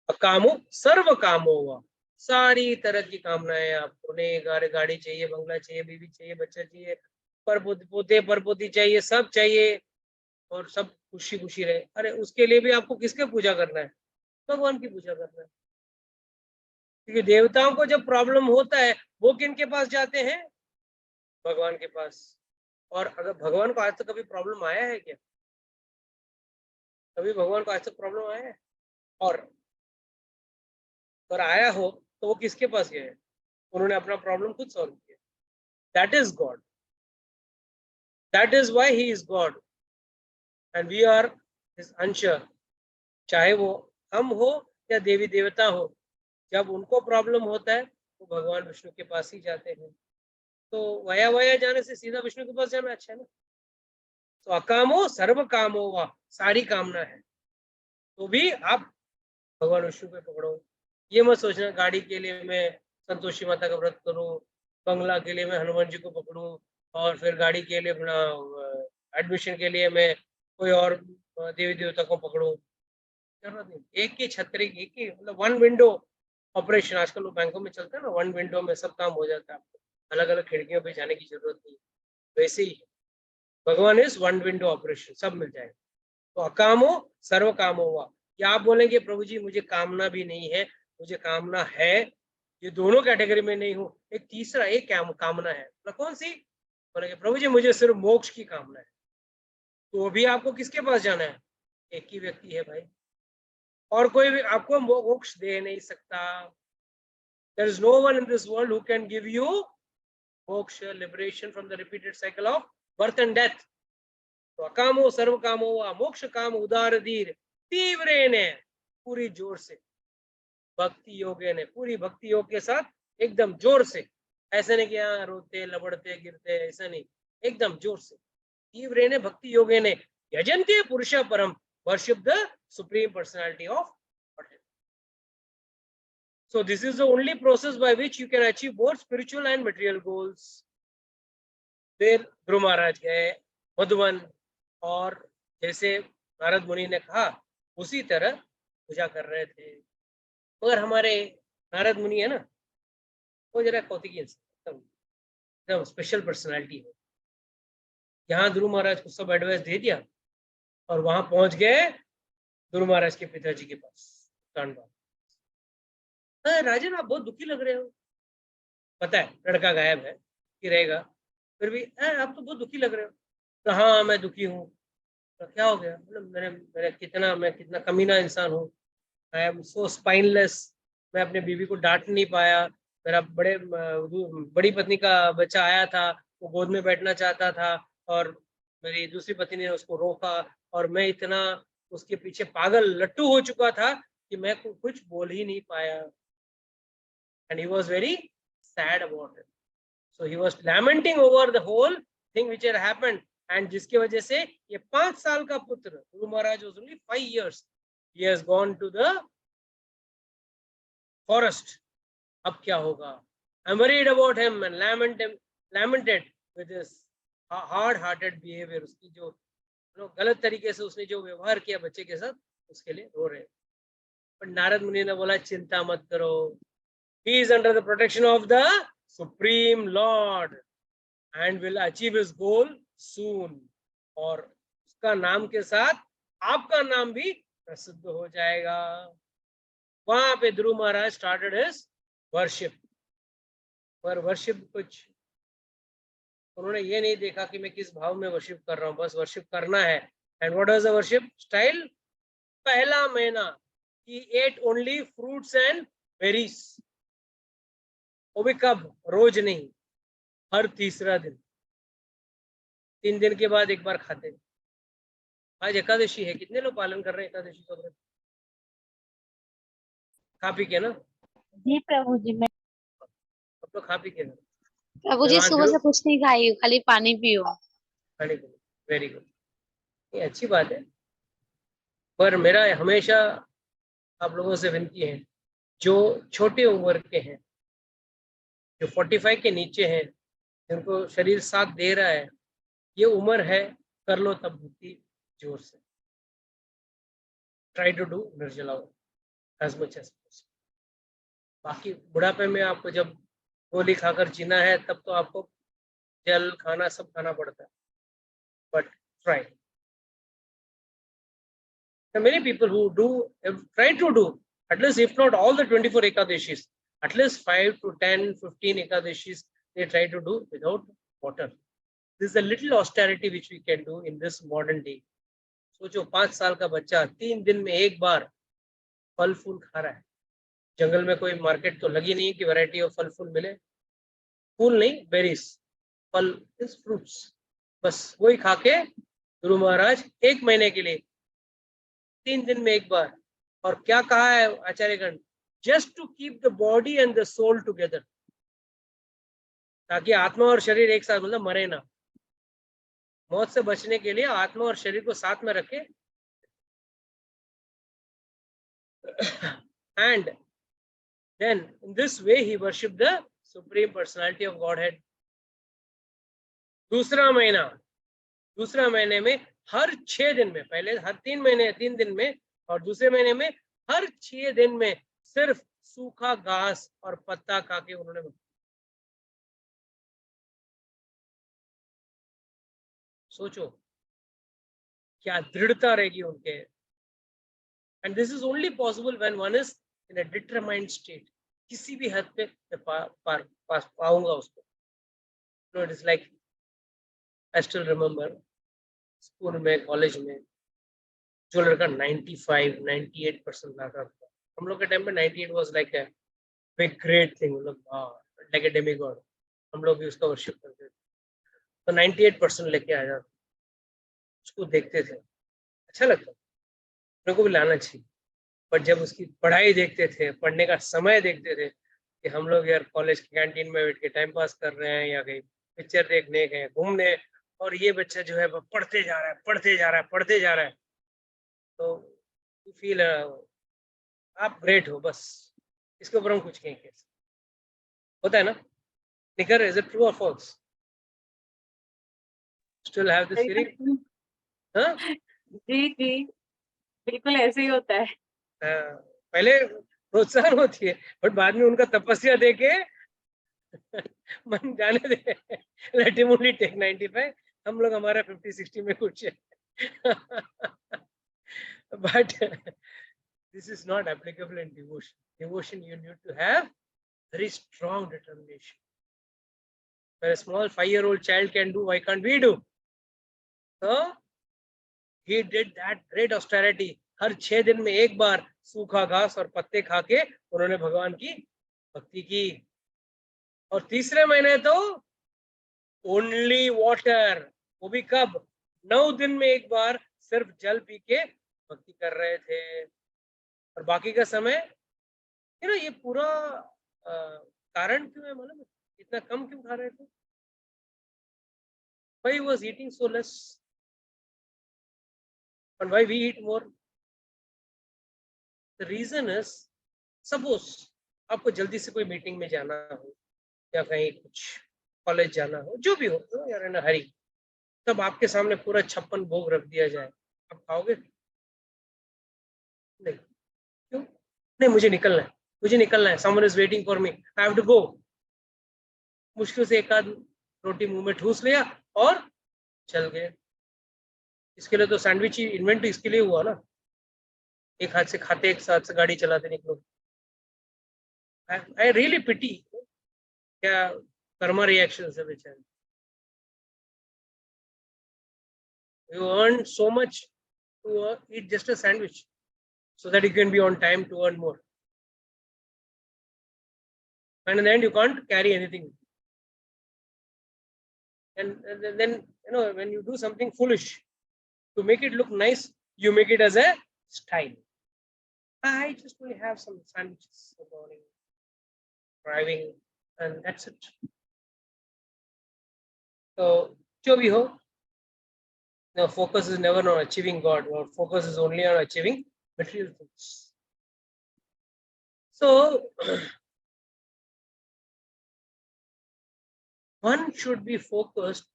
अकामो सर्व कामो हुआ, सारी तरह की कामनाएं आपको नहीं, गाड़ी चाहिए, बंगला चाहिए, बीवी चाहिए, बच्चा चाहिए, पोते परपोती चाहिए, सब चाहिए और सब खुशी खुशी रहे. अरे उसके लिए भी आपको किसके पूजा करना है? भगवान की पूजा करना है. क्योंकि देवताओं को जब प्रॉब्लम होता है वो किनके पास जाते हैं? भगवान के पास. और अगर भगवान को आज तक कभी प्रॉब्लम आया है क्या? कभी भगवान को आज तक प्रॉब्लम आया है? और अगर आया हो तो वो किसके पास गए? उन्होंने अपना प्रॉब्लम खुद सॉल्व किया. That is God. That is why he is God and we are his अंश. चाहे वो हम हो या देवी देवता हो, जब उनको प्रॉब्लम होता है तो भगवान विष्णु के पास ही जाते हैं. तो वया वया जाने से सीधा विष्णु के पास जाना अच्छा है ना. तो अकामो सर्व कामो वा, सारी कामना है तो भी आप भगवान विष्णु पे पकड़ो. ये मत सोचना गाड़ी के लिए मैं संतोषी माता का व्रत करूं, बंगला के लिए मैं हनुमान जी को पकड़ूं और फिर गाड़ी के लिए अपना एडमिशन के लिए मैं कोई और देवी देवता को पकड़ूं. जरूरत नहीं. एक ही छतरी, एक ही मतलब वन विंडो ऑपरेशन. आजकल वो बैंकों में चलता है ना, वन विंडो में सब काम हो जाता है. आपको अलग अलग खिड़कियों पे जाने की जरूरत नहीं. वैसे ही भगवान इज वन विंडो ऑपरेशन, सब मिल जाएगा. तो अकामो सर्व कामो हुआ. क्या आप बोलेंगे प्रभु जी मुझे कामना भी नहीं है, मुझे कामना है, ये दोनों कैटेगरी में नहीं हूँ, एक तीसरा एक कामना है. तो कौन सी? बोलेंगे प्रभु जी मुझे सिर्फ मोक्ष की कामना है. तो भी आपको किसके पास जाना है? एक ही व्यक्ति है भाई, और कोई भी आपको मोक्ष दे नहीं सकता. There is no one in this world who can give you moksha, liberation from the repeated cycle of birth and death. तो अकामो सर्व कामो वा मोक्ष काम उदार धीर तीव्र ने, पूरी जोर से भक्ति योग ने, पूरी भक्ति योग के साथ एकदम जोर से ऐसा नहीं कि हाँ रोते लबड़ते गिरते, ऐसा नहीं, एकदम जोर से। तीव्रेण भक्ति योगेन यजन्ते पुरुष परम, worship the supreme personality of Godhead. So this is the only process by which you can achieve both spiritual and material goals. फिर ध्रुव महाराज गए मधुवन, और जैसे नारद मुनि ने कहा उसी तरह पूजा कर रहे थे। मगर हमारे नारद मुनि है ना, वो जरा कौतिकी एकदम स्पेशल पर्सनालिटी है। यहाँ ध्रुव महाराज को सब एडवाइस दे दिया और वहां पहुंच गए ध्रुव महाराज के पिताजी के पास। राजन आप बहुत दुखी लग रहे हो, पता है लड़का गायब है कि रहेगा, फिर भी आप तो बहुत दुखी लग रहे हो। तो हाँ मैं दुखी हूँ। तो क्या हो गया? मतलब मैं कितना कमीना इंसान हूँ। I am so spineless. मैं अपने बीवी को डांट नहीं पाया। मेरा बड़ी पत्नी का बच्चा आया था, वो गोद में बैठना चाहता था और मेरी दूसरी पत्नी ने उसको रोका, और मैं इतना उसके पीछे पागल लट्टू हो चुका था कि मैं कुछ बोल ही नहीं पाया। And he was very sad about it. So he was lamenting over the whole thing which had happened, and जिसकी वजह से ये 5 साल का पुत्र, Guru Maharaj was only 5 years, he has gone to the forest. अब क्या होगा? I'm worried about him and lamented with his hard-hearted behavior. उसकी जो गलत तरीके से उसने जो व्यवहार किया बच्चे के साथ, उसके लिए रो रहे। पर नारद मुनि ने बोला चिंता मत करो, he is under the protection of the Supreme Lord and will achieve his goal soon. और उसका नाम के साथ आपका नाम भी प्रसिद्ध हो जाएगा। वहां पे ध्रुव महाराज स्टार्टेड हिज वर्शिप। पर वर्शिप कुछ उन्होंने ये नहीं देखा कि मैं किस भाव में वर्शिप कर रहा हूँ, बस वर्शिप करना है। And what was the worship style? पहला महीना he ate only fruits and berries. वो भी कब? रोज नहीं, हर तीसरा दिन। 3 दिन के बाद एक बार खाते। आज एकादशी है, कितने लोग पालन कर रहे हैं एकादशी का व्रत? खा पी के ना? जी प्रभु जी। मैं अब तो खा पी के ना? प्रभु जी सुबह से कुछ नहीं खाई हूँ, खाली पानी पियो। वेरी गुड, ये अच्छी बात है। पर मेरा हमेशा आप लोगों से विनती है, जो छोटे उम्र के हैं, जो 45 के नीचे हैं, जिनको शरीर साथ दे रहा है, ये उम्र है, कर लो तब भक्ति जोर से। ट्राई टू डू निर्जला एज मच एज पॉसिबल। बाकी बुढ़ापे में आपको जब गोली खाकर जीना है, तब तो आपको जल खाना सब खाना पड़ता है, but try. Many people who try to do at least, if not all the 24 ekadashis, at least 5 to 10, 15 ekadashis, they try to do without water. This is a little austerity which we can do in this modern day. सोचो 5 साल का बच्चा 3 दिन में एक बार फल फूल खा रहा है। जंगल में कोई मार्केट तो लगी नहीं कि वैरायटी ऑफ फल फूल मिले। फूल नहीं, बेरीज, फल इज फ्रूट्स, बस वही खा के गुरु महाराज 1 महीने के लिए 3 दिन में एक बार। और क्या कहा है आचार्यगण? Just to keep the body and the soul together, ताकि आत्मा और शरीर एक साथ, मतलब मरे ना। मौत से बचने के लिए आत्मा और शरीर को साथ में रखे। And then in this way he worship the supreme personality of Godhead. दूसरा महीने में हर 6 दिन में, पहले हर 3 दिन में, और दूसरे महीने में हर 6 दिन में सिर्फ सूखा घास और पत्ता खा के उन्होंने। सोचो क्या दृढ़ता रहेगी उनके। And this is only possible when one is in a determined state. किसी भी हद पे पाऊंगा उसको। No, it is like I still remember school में, कॉलेज में, जो लड़का 95, 98% लाता था, हम लोग के टाइम पे 98 was like a big great thing, मतलब लाइक अ डेमीगॉड। हम लोग भी उसका वर्शिप करते थे। तो 98% लेके आ जाता, उसको देखते थे, अच्छा लगता, मेरे को भी लाना चाहिए। बट जब उसकी पढ़ाई देखते थे, पढ़ने का समय देखते थे, कि हम लोग यार कॉलेज की कैंटीन में बैठ के टाइम पास कर रहे हैं या कहीं पिक्चर देखने गए घूमने, और ये बच्चा जो है वो पढ़ते जा रहा है पढ़ते जा रहा है पढ़ते जा रहा है, तो यू फील आप ग्रेट हो, बस इसके ऊपर हम कुछ नहीं कह सकते। होता है ना निकर, इज इट ट्रू और false? Still have this feeling? हाँ, जी जी, बिल्कुल ऐसे ही होता है। पहले प्रोत्साहन होती है, बट बाद में उनका तपस्या देके मन जाने दे, लेट हिम ओनली टेक 95, हम लोग हमारा 50-60 में खुश है। But this is not applicable in devotion. Devotion, you need to have very strong determination. Where a small 5-year-old child can do, why can't we do? So he did that great austerity. हर 6 दिन में एक बार सूखा घास और पत्ते खा के उन्होंने भगवान की भक्ति की, और तीसरे महीने तो ओनली वाटर, वो भी कब? 9 दिन में एक बार सिर्फ जल पी के भक्ति कर रहे थे, और बाकी का समय ये पूरा कारण क्यों है मालूम है? इतना कम क्यों खा रहे थे? Why he was eating so less and why we eat more? The reason is, suppose आपको जल्दी से कोई मीटिंग में जाना हो या कहीं कुछ कॉलेज जाना हो, जो भी हो, यार इन हरी, तब आपके सामने पूरा 56 भोग रख दिया जाए, आप खाओगे? नहीं। क्यों? नहीं, मुझे निकलना है, मुझे निकलना है, someone is waiting for me, I have to go। मुश्किल से एक आध रोटी मुंह में ठूस लिया और चल गए। इसके लिए तो सैंडविच ही इन्वेंट इसके लिए हुआ ना, एक हाथ से खाते एक साथ से गाड़ी चलाते निकलो। I really pity क्या कर्मा रिएक्शन है बेचारे। You earn so much to eat just a sandwich so that you can be on time to earn more, and in the end you can't carry anything. And then when you do something foolish to make it look nice, you make it as a style. I just will have some sandwiches in the morning, driving, and that's it. So, जो भी हो, the focus is never on achieving God. Our focus is only on achieving material things. So, one should be focused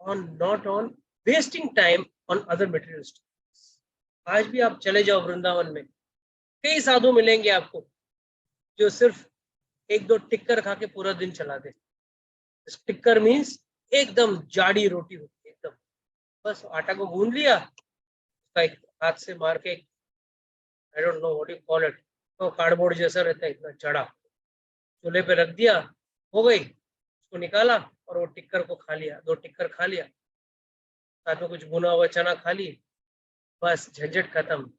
on not on wasting time on other materialistic things. आज भी आप चले जाओ वृंदावन में, कई साधु मिलेंगे आपको जो सिर्फ 1-2 टिक्कर खा के पूरा दिन चला दे। टिक्कर मीन्स एकदम जाड़ी रोटी होती है, एकदम बस आटा को गूंद लिया, उसका एक हाथ से मार के, I don't know what you call it, तो कार्डबोर्ड जैसा रहता है, इतना चढ़ा, चूल्हे पे रख दिया, हो गई, उसको निकाला और वो टिक्कर को खा लिया, 2 टिक्कर खा लिया, साथ में कुछ भुना हुआ चना खा ली, बस झंझट खत्म।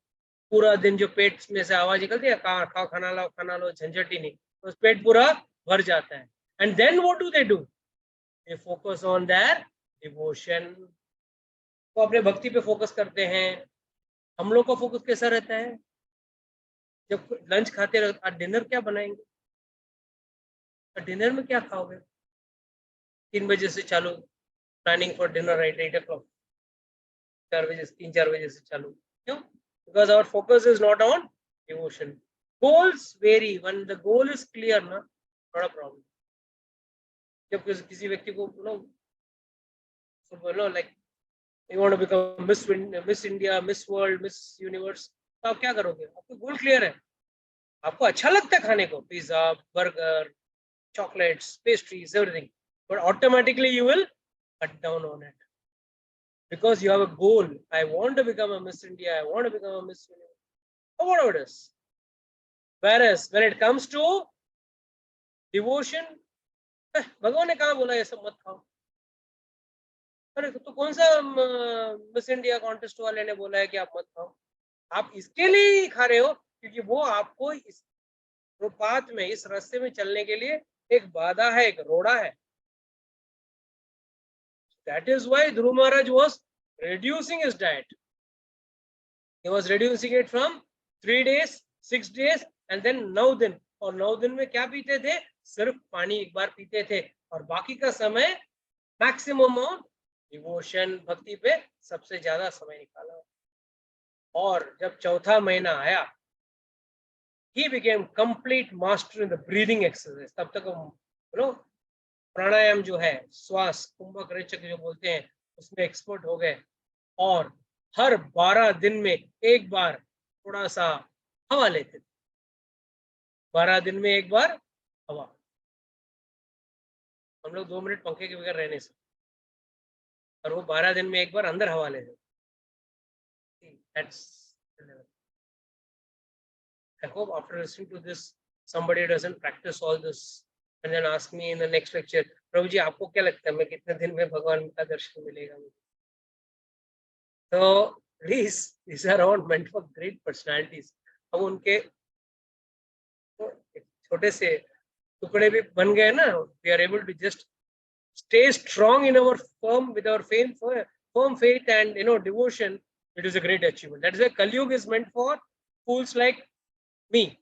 पूरा दिन जो पेट में से आवाज निकलती है, खाओ खाना लो, झंझट ही नहीं, तो पेट पूरा भर जाता है। And then what do they do? They focus on their devotion. तो अपने भक्ति पे फोकस करते हैं। हम लोग का फोकस कैसा रहता है? जब लंच खाते रहते, आज डिनर क्या बनाएंगे, डिनर में क्या खाओगे? 3 बजे से चालू planning for dinner, right, 8 o'clock, 3-4 बजे से चालू। क्यों? Because our focus is not on devotion. Goals vary. When the goal is clear, ना, not a problem. जब किसी व्यक्ति को like you want to become Miss India, Miss World, Miss Universe, तो आप क्या करोगे? आपको गोल क्लियर है, आपको अच्छा लगता है खाने को, pizza, burger, chocolates, pastries, everything, but automatically you will cut down on it because you have a goal. I want to become a Miss India, I want to become a Miss Universe, or whatever it is. Whereas when it comes to devotion, भगवान ने कहाँ बोला ये सब मत खाओ? अरे तो कौन सा मिस इंडिया कॉन्टेस्ट वाले ने बोला है कि आप मत खाओ? आप इसके लिए ही खा रहे हो क्योंकि वो आपको इस पाथ में, इस रास्ते में चलने के लिए एक बाधा है, एक रोड़ा है। That is why Dhruv Maharaj was reducing his diet. He was reducing it from 3 days, 6 days, and then 9 दिन, और 9 दिन में क्या पीते थे? सिर्फ पानी एक बार पीते थे, और बाकी का समय मैक्सिमम ऑन डिवोशन, भक्ति पे सबसे ज्यादा समय निकाला। और जब चौथा महीना आया, he became complete master in the breathing exercise। तब तक हम प्राणायाम जो है, श्वास कुंभक रेचक जो बोलते हैं, उसमें एक्सपर्ट हो गए। और हर 12 दिन में एक बार थोड़ा सा हवा लेते थे। 12 दिन में एक बार हवा। हम लोग 2 मिनट पंखे के बगैर रह नहीं सकते, और वो 12 दिन में एक बार अंदर हवा लेते। I hope after listening to this, somebody doesn't practice all this and then ask me in the next lecture, प्रभु जी आपको क्या लगता है मैं कितने दिन में भगवान का दर्शन मिलेगा मुझे? So these are all meant for great personalities। हम उनके छोटे से टुकड़े भी बन गए ना, we are able to just stay strong in our firm with our firm faith and devotion. It is a great achievement. That is why Kali Yuga is meant for fools like me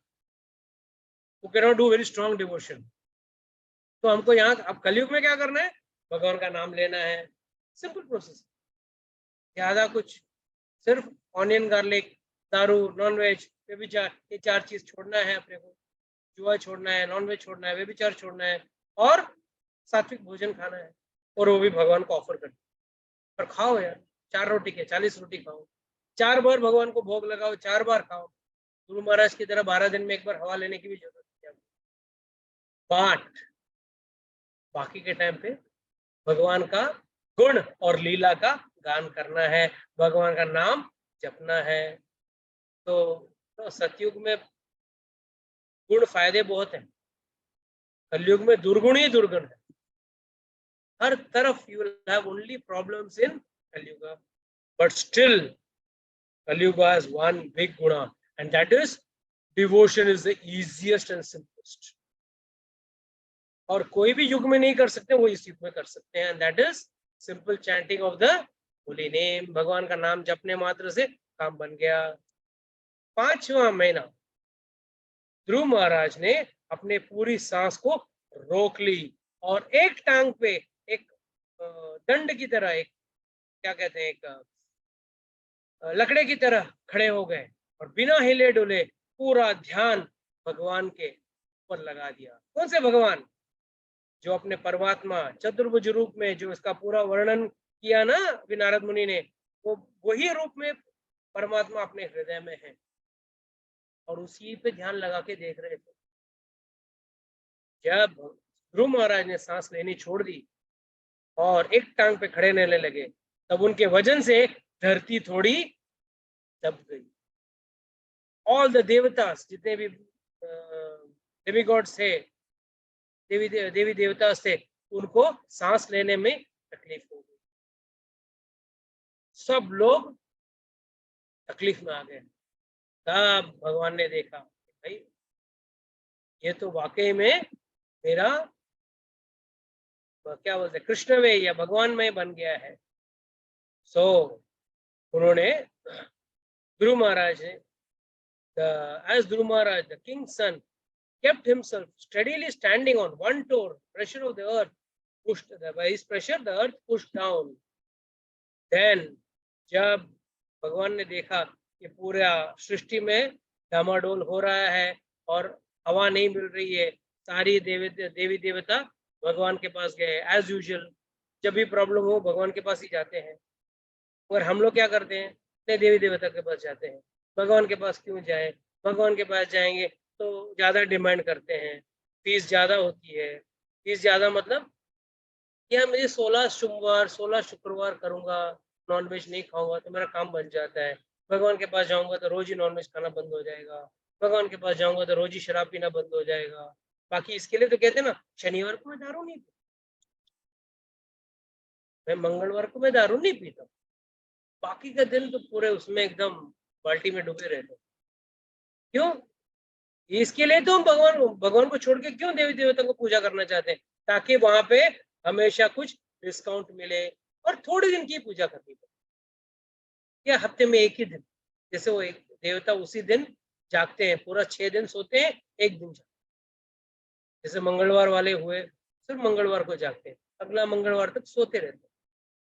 who cannot do very strong devotion। तो हमको यहाँ अब कलयुग में क्या करना है? भगवान का नाम लेना है। सिंपल प्रोसेस, ज्यादा कुछ, सिर्फ ऑनियन गार्लिक, दारू, नॉनवेज, व्यभिचार, ये 4 चीज छोड़ना है अपने को। जुआ छोड़ना है, नॉनवेज छोड़ना है, व्यभिचार छोड़ना है, और सात्विक भोजन खाना है, और वो भी भगवान को ऑफर करना। और खाओ यार, 4 रोटी के 40 रोटी खाओ, 4 बार भगवान को भोग लगाओ, 4 बार खाओ। गुरु महाराज की तरह 12 दिन में एक बार हवा लेने की भी जरूरत नहीं है। बट बाकी के टाइम पे भगवान का गुण और लीला का गान करना है, भगवान का नाम जपना है। तो सतयुग में गुण फायदे बहुत हैं, कलयुग में दुर्गुण ही दुर्गुण है। हर तरफ you will have only problems in कलयुग, बट स्टिल कलयुग हैज वन बिग गुण, and that is devotion is the easiest and simplest। और कोई भी युग में नहीं कर सकते, वो इस युग में कर सकते हैं, and that is simple chanting of the holy name। भगवान का नाम जपने मात्र से काम बन गया। 5वां महीना ध्रुव महाराज ने अपने पूरी सांस को रोक ली, और एक टांग पे एक दंड की तरह, एक क्या कहते हैं, एक लकड़े की तरह खड़े हो गए, और बिना हिले डुले पूरा ध्यान भगवान के ऊपर लगा दिया। कौन से भगवान? जो अपने परमात्मा चतुर्भुज रूप में, जो इसका पूरा वर्णन किया ना अभी नारद मुनि ने, वो वही रूप में परमात्मा अपने हृदय में है, और उसी पे ध्यान लगा के देख रहे थे। जब ध्रुव महाराज ने सांस लेनी छोड़ दी और एक टांग पे खड़े रहने लगे, तब उनके वजन से धरती थोड़ी दब गई। ऑल द देवतास, जितने भी डेमिगॉड्स थे, देवी देवता थे, उनको सांस लेने में तकलीफ हो गई। सब लोग तकलीफ में आ गए। तब भगवान ने देखा, भाई ये तो वाकई में मेरा क्या बोलते हैं, कृष्ण में या भगवान में बन गया है। सो उन्होंने ध्रुव महाराज ने, as Dhruv Maharaj, the king's son, kept himself steadily standing on one toe. Pressure of the earth pushed, by his pressure the earth pushed down। Then जब भगवान ने देखा कि पूरा सृष्टि में डामाडोल हो रहा है और हवा नहीं मिल रही है, सारी देवी देवता भगवान के पास गए। एज यूजुअल जब भी प्रॉब्लम हो भगवान के पास ही जाते हैं, और हम लोग क्या करते हैं, देवी देवता के पास जाते हैं। भगवान के पास क्यों जाए? भगवान के पास जाएंगे तो ज्यादा डिमांड करते हैं, फीस ज्यादा होती है। फीस ज्यादा मतलब क्या, मुझे 16 सोमवार 16 शुक्रवार करूंगा, नॉनवेज नहीं खाऊंगा तो मेरा काम बन जाता है। भगवान के पास जाऊंगा तो रोज ही नॉनवेज खाना बंद हो जाएगा। भगवान के पास जाऊंगा तो रोज ही शराब पीना बंद हो जाएगा। बाकी इसके लिए तो कहते हैं ना, शनिवार को मैं दारू नहीं पीता, मैं मंगलवार को मैं दारू नहीं पीता, बाकी का दिन तो पूरे उसमें एकदम बाल्टी में डूबे रहते। क्यों? इसके लिए तो हम भगवान को छोड़ के क्यों देवी देवता को पूजा करना चाहते हैं, ताकि वहां पे हमेशा कुछ डिस्काउंट मिले और थोड़े दिन की पूजा करनी पड़े, या हफ्ते में एक ही दिन। जैसे वो एक देवता उसी दिन जागते हैं, पूरा 6 दिन सोते हैं, एक दिन जागते हैं। जैसे मंगलवार वाले हुए, सिर्फ मंगलवार को जागते हैं, अगला मंगलवार तक सोते रहते हैं,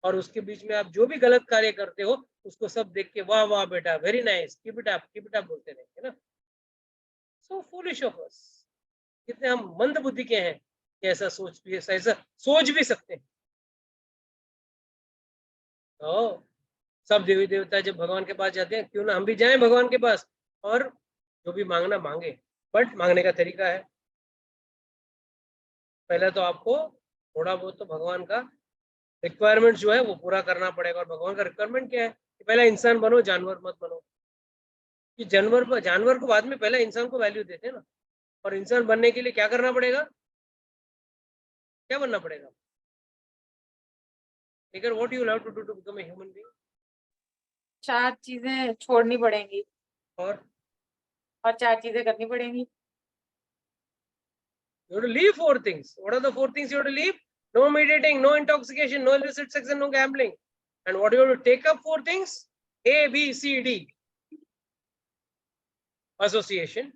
और उसके बीच में आप जो भी गलत कार्य करते हो उसको सब देख के वाह वाह बेटा, very nice, keep it up बोलते रहेंगे ना। सो फूलिश ऑफ अस, कितने हम मंद बुद्धि के हैं कि ऐसा सोच भी सकते हैं। तो सब देवी देवता जब भगवान के पास जाते हैं, क्यों ना हम भी जाएं भगवान के पास और जो भी मांगना मांगे, बट मांगने का तरीका है। पहले तो आपको थोड़ा बहुत तो भगवान का रिक्वायरमेंट जो है वो पूरा करना पड़ेगा। और भगवान का रिक्वायरमेंट क्या है कि पहले इंसान बनो, जानवर मत बनो। कि जानवर को बाद में, पहले इंसान को वैल्यू देते हैं ना। और इंसान बनने के लिए क्या करना पड़ेगा, क्या बनना पड़ेगा? लेकिन what you have to do to become a human being? 4 चीजें छोड़नी पड़ेंगी और 4 चीजें करनी पड़ेंगी। you have to leave 4 things. What are the 4 things you have to leave? No meditating, no intoxication, no illicit sex, and no gambling. And what you have to take up 4 things? A, B, C, D. Association,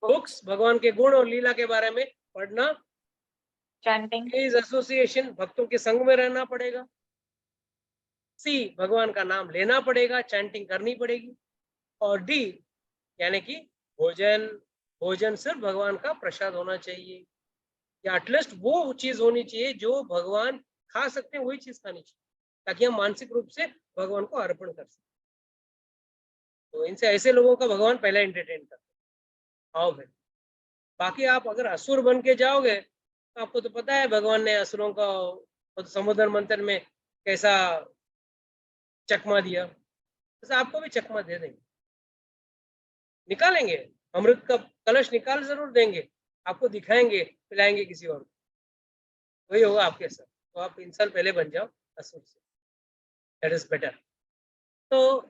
books, भगवान के गुण और लीला के बारे में पढ़ना। Chanting, A is association, भक्तों के संग में रहना पड़ेगा। C, भगवान का नाम लेना पड़ेगा, चैंटिंग करनी पड़ेगी। और D यानी कि भोजन सिर्फ भगवान का प्रसाद होना चाहिए, या एटलीस्ट वो चीज होनी चाहिए जो भगवान खा सकते हैं, वही चीज खानी चाहिए, ताकि हम मानसिक रूप से भगवान को अर्पण कर सकें। तो इनसे ऐसे लोगों का भगवान पहले एंटरटेन करते हैं। आओ भाई, बाकी आप अगर असुर बन के जाओगे तो आपको तो पता है भगवान ने असुरों का समुद्र मंथन में कैसा चकमा दिया, तो आपको भी चकमा दे देंगे, निकालेंगे, अमृत का कलश निकाल जरूर देंगे, आपको दिखाएंगे, पिलाएंगे किसी और को, वही होगा आपके साथ। तो आप इंसान पहले बन जाओ असुर से, दैट इज बेटर। तो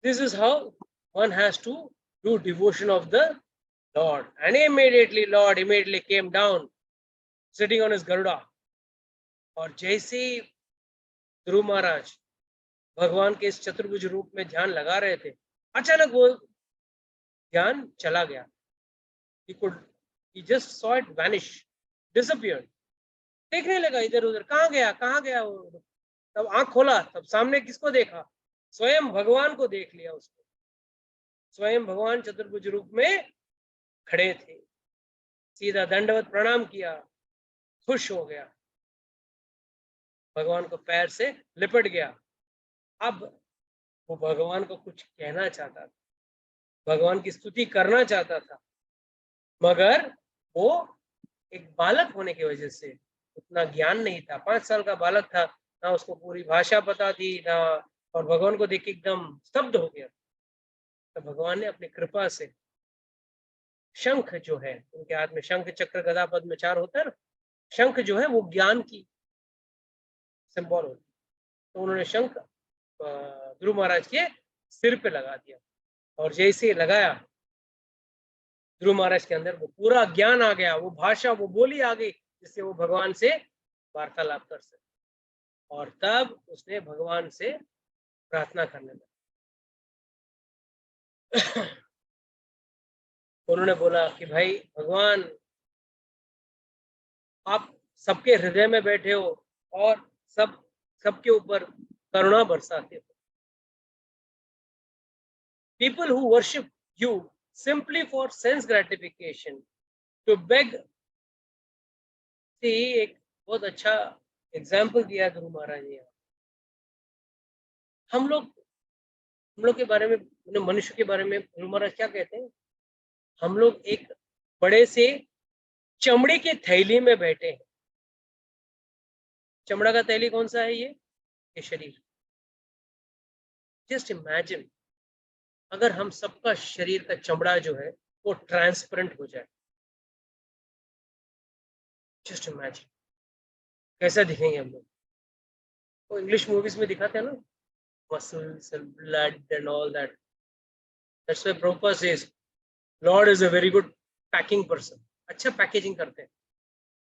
this is how one has to do devotion of the lord. And immediately lord immediately came down sitting on his Garuda. और जैसे ध्रुव महाराज भगवान के इस चतुर्भुज रूप में ध्यान लगा रहे थे, अचानक वो ध्यान चला गया। He just saw it vanish, disappeared. देखने लगा इधर उधर, कहाँ गया वो। तब आंख खोला, तब सामने किसको देखा? स्वयं भगवान को देख लिया उसको। स्वयं भगवान चतुर्भुज रूप में खड़े थे। सीधा दंडवत प्रणाम किया, खुश हो गया, भगवान को पैर से लिपट गया। अब वो भगवान को कुछ कहना चाहता था, भगवान की स्तुति करना चाहता था, मगर वो एक बालक होने की वजह से उतना ज्ञान नहीं था। 5 साल का बालक था, ना उसको पूरी भाषा पता थी ना, और भगवान को देख के एकदम स्तब्ध हो गया। तो भगवान ने अपनी कृपा से शंख जो है उनके हाथ में, शंख चक्र गदा पद्म 4 होता है ना, शंख जो है वो ज्ञान की सिंबल होती है। तो उन्होंने शंख ध्रुव महाराज के सिर पे लगा दिया, और जैसे लगाया ध्रुव महाराज के अंदर वो पूरा ज्ञान आ गया, वो भाषा, वो बोली आ गई, जिससे वो भगवान से वार्तालाप कर सके। और तब उसने भगवान से प्रार्थना करने लगा। उन्होंने बोला कि भाई भगवान, आप सबके हृदय में बैठे हो और सबके ऊपर करुणा बरसाते हो। People who worship you simply for sense gratification, to beg। एक बहुत अच्छा एग्जाम्पल दिया गुरु महाराज ने। हम लोग के बारे में, मनुष्य के बारे में गुरु महाराज क्या कहते हैं? हम लोग एक बड़े से चमड़े के थैली में बैठे हैं। चमड़ा का थैली कौन सा है? ये शरीर। जस्ट इमेजिन अगर हम सबका शरीर का चमड़ा जो है वो ट्रांसपेरेंट हो जाए। जस्ट इमेजिन कैसा दिखेंगे हम लोग। तो इंग्लिश मूवीज में दिखाते हैं ना, muscles and blood and all that. That's why Prabhupada says Lord is a very good packing person. अच्छा पैकेजिंग करते हैं।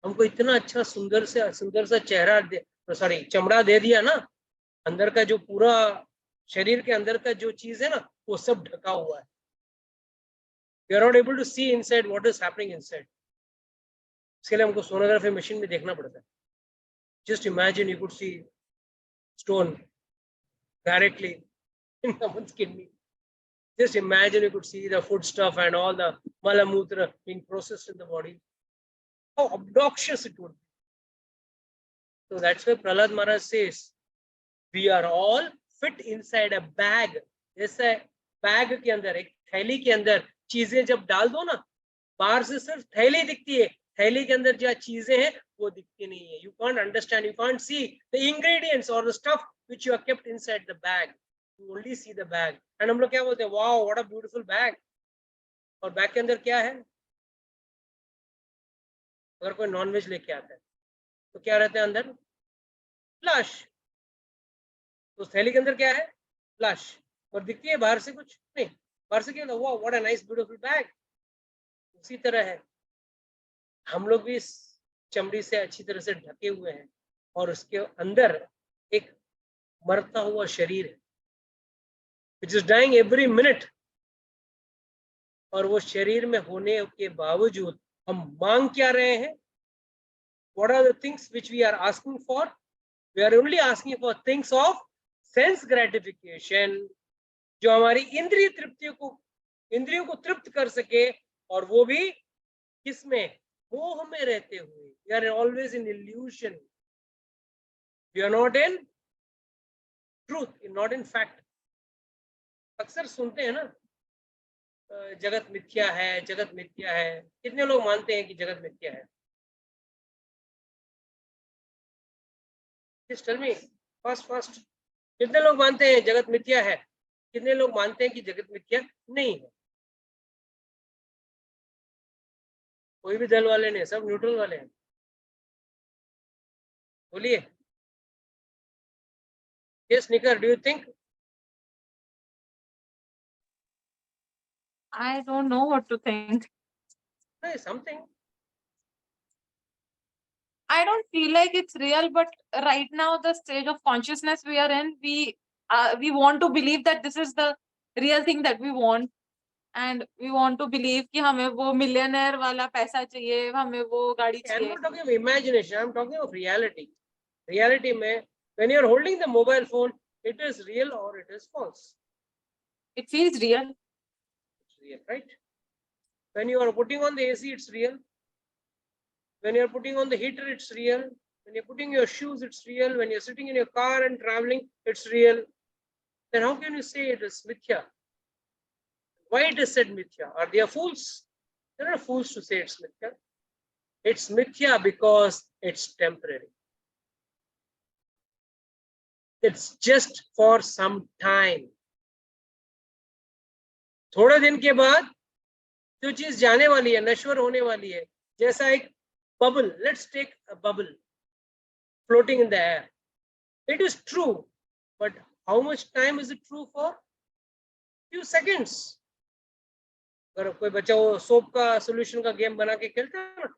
हमको इतना अच्छा सुंदर सा चेहरा चमड़ा दे दिया ना, अंदर का जो पूरा शरीर के अंदर का जो चीज है ना वो सब ढका हुआ है। We are not able to see inside what is happening inside. इसके लिए हमको सोनोग्राफी मशीन में देखना पड़ता है. Just imagine you could see stone directly in someone's kidney. Just imagine you could see the food stuff and all the malamutra being processed in the body. How obnoxious it would be. So that's why Prahlad Maharaj says, we are all fit inside a bag. जैसे bag के अंदर, एक थैली के अंदर चीजें जब डाल दो ना, बाहर से सिर्फ थैली दिखती है, थैली के अंदर जो चीजें हैं वो दिखती नहीं है. You can't understand, you can't see the ingredients or the stuff which you are kept inside the bag. You only see the bag. And हम लोग क्या बोलते हैं, wow, what a beautiful bag. और बैग के अंदर क्या है? अगर कोई नॉनवेज लेके आता है तो क्या रहता है अंदर? फ्लश. तो थैली के अंदर क्या है? फ्लश. और दिखती है बाहर से कुछ नहीं. बाहर से क्या होता है? वाह, what a nice beautiful bag. उसी तरह है, हम लोग भी इस चमड़ी से अच्छी तरह से ढके हुए हैं और उसके अंदर एक मरता हुआ शरीर है, which is dying every minute. और वो शरीर में होने के बावजूद हम मांग क्या रहे हैं? What are the things which we are asking for? We are only asking for things of sense gratification, जो हमारी इंद्रियों को तृप्त कर सके, और वो भी किसमें? मोह में रहते हुए. We are always in illusion. We are not in truth, not in fact. अक्सर सुनते हैं ना, जगत मिथ्या है, जगत मिथ्या है. कितने लोग मानते हैं कि जगत मिथ्या है? Just tell me, fast. कितने लोग मानते हैं जगत मिथ्या है? कितने लोग मानते हैं कि जगत मिथ्या नहीं है? कोई भी दल वाले नहीं, सब न्यूट्रल वाले हैं. बोलिए. Yes, Nikhar, do you think? I don't know what to think. No, something. I don't feel like it's real, but right now the stage of consciousness we are in, we want to believe that this is the real thing that we want, and we want to believe कि हमें वो millionaire वाला पैसा चाहिए, हमें वो गाड़ी I'm चाहिए. not talking of imagination, I'm talking of reality. Reality में, when you're holding the mobile phone, it is real or it is false? It feels real. It's real, right? When you are putting on the AC, it's real. When you're putting on the heater, it's real. When you're putting your shoes, it's real. When you're sitting in your car and traveling, it's real. Then how can you say it is mithya? Why it is said mithya? Are they fools? They're not fools to say it's mithya. It's mithya because it's temporary. It's just for some time. थोड़े दिन के बाद जो चीज जाने वाली है, नश्वर होने वाली है, जैसा एक bubble. Let's take a bubble floating in the air. It is true, but how much time is it true for? Few seconds. अगर कोई बच्चा वो सोप का सोल्यूशन का गेम बना के खेलता है ना,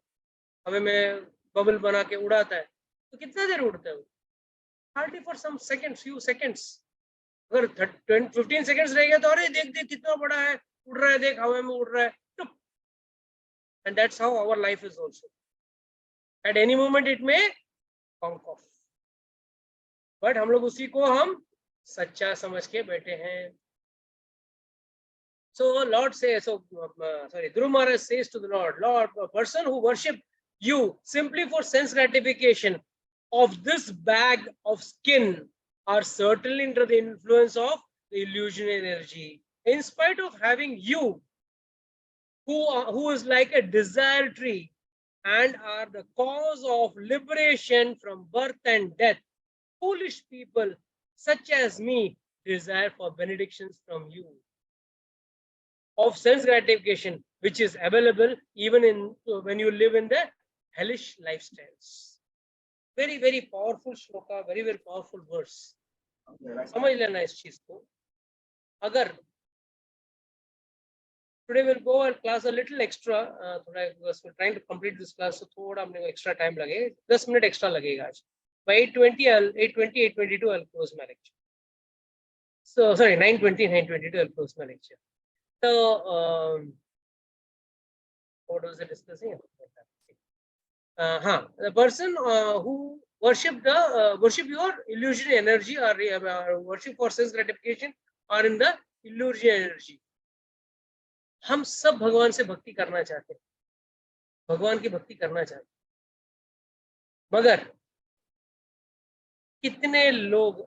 हमें में बबल बना के उड़ाता है, तो कितना देर उड़ता है वो? Hardly for some seconds, few seconds. अगर 15 seconds रहेगा तो अरे देख कितना बड़ा है, उड़ रहा है, देख हवा में उड़ रहा है. And that's how our life is also. At any moment it may conk off. But हम लोग उसी को हम सच्चा समझ के बैठे हैं. So Lord says, Dhruv Maharaj says to the Lord, a person who worship you simply for sense gratification of this bag of skin are certainly under the influence of the illusionary energy. In spite of having you, who is like a desire tree and are the cause of liberation from birth and death, foolish people such as me desire for benedictions from you of sense gratification, which is available even in when you live in the hellish lifestyles. Very, very powerful shloka, very, very powerful verse. समझ लेना इस चीज को. अगर today we'll go and class a little extra, we're trying to complete this class, so थोड़ा हमने extra time लगेगा, 10 minute extra लगेगा आज. By 8:22 I'll close my lecture. So sorry, 9:20 I'll close my lecture. So what was I discussing? The person who worship your illusory energy or worship for sense gratification or in the illusory energy. हम सब भगवान से भक्ति करना चाहते हैं, भगवान की भक्ति करना चाहते हैं, मगर कितने लोग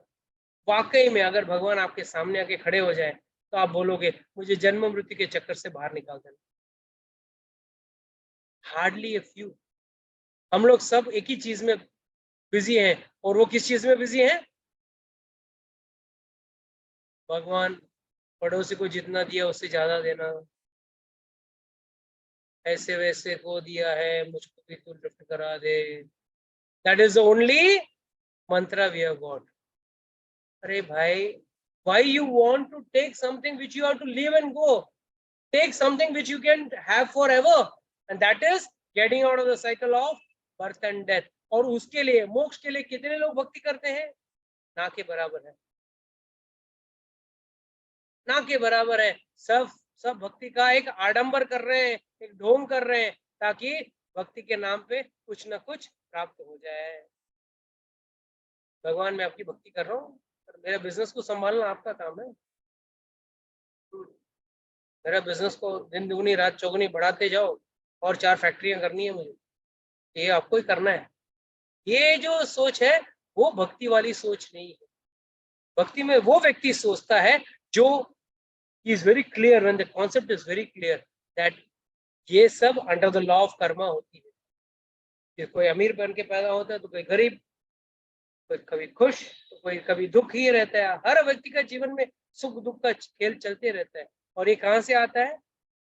वाकई में अगर भगवान आपके सामने आके खड़े हो जाए तो आप बोलोगे मुझे जन्म मृत्यु के चक्कर से बाहर निकाल देना? Hardly a few. हम लोग सब एक ही चीज में बिजी हैं, और वो किस चीज में बिजी हैं? भगवान पड़ोसी को जितना दिया उससे ज्यादा देना, ऐसे वैसे को दिया है मुझको भी तू लिफ्ट करा दे, that is the only mantra we have got. अरे भाई, why you want to take something which you have to leave and go? Take something which you can have forever, and that is getting out of the cycle of birth and death. और उसके लिए, मोक्ष के लिए कितने लोग भक्ति करते हैं? ना के बराबर है, ना के बराबर है। सब भक्ति का एक आडंबर कर रहे हैं, एक ढोंग कर रहे हैं, ताकि भक्ति के नाम पे कुछ ना कुछ प्राप्त हो जाए। भगवान, मैं आपकी भक्ति कर रहा हूँ, मेरा बिजनेस को संभालना आपका काम है। मेरा बिजनेस को दिन दुगनी रात चौगुनी बढ़ाते जाओ, और 4 फैक्ट्रियां करनी है मुझे, ये आपको ही करना है। ये जो सोच है वो भक्ति वाली सोच नहीं है। भक्ति में वो व्यक्ति सोचता है जो is very clear, when the concept is very clear that ये सब under the law of Karma होती है। कि कोई अमीर बन के पैदा होता है तो कोई गरीब, कोई कभी खुश तो कोई कभी दुख ही रहता है। हर व्यक्ति का जीवन में सुख दुख का खेल चलते रहता है। और ये कहाँ से आता है?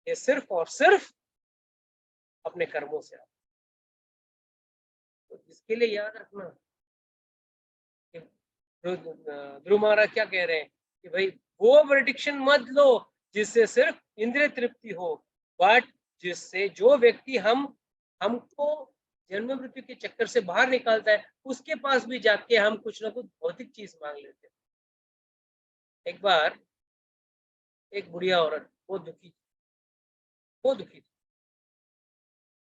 ये सिर्फ और सिर्फ अपने कर्मों से आता है। तो इसके लिए याद रखना, ध्रुव महाराज क्या कह रहे हैं कि भाई वो प्रेडिक्शन मत लो जिससे सिर्फ इंद्रिय तृप्ति हो, बट जिससे जो व्यक्ति हमको जन्म मृत्यु के चक्कर से बाहर निकालता है, उसके पास भी जाके हम कुछ ना कुछ भौतिक चीज मांग लेते हैं। एक बार एक बुढ़िया औरत, वो दुखी थी।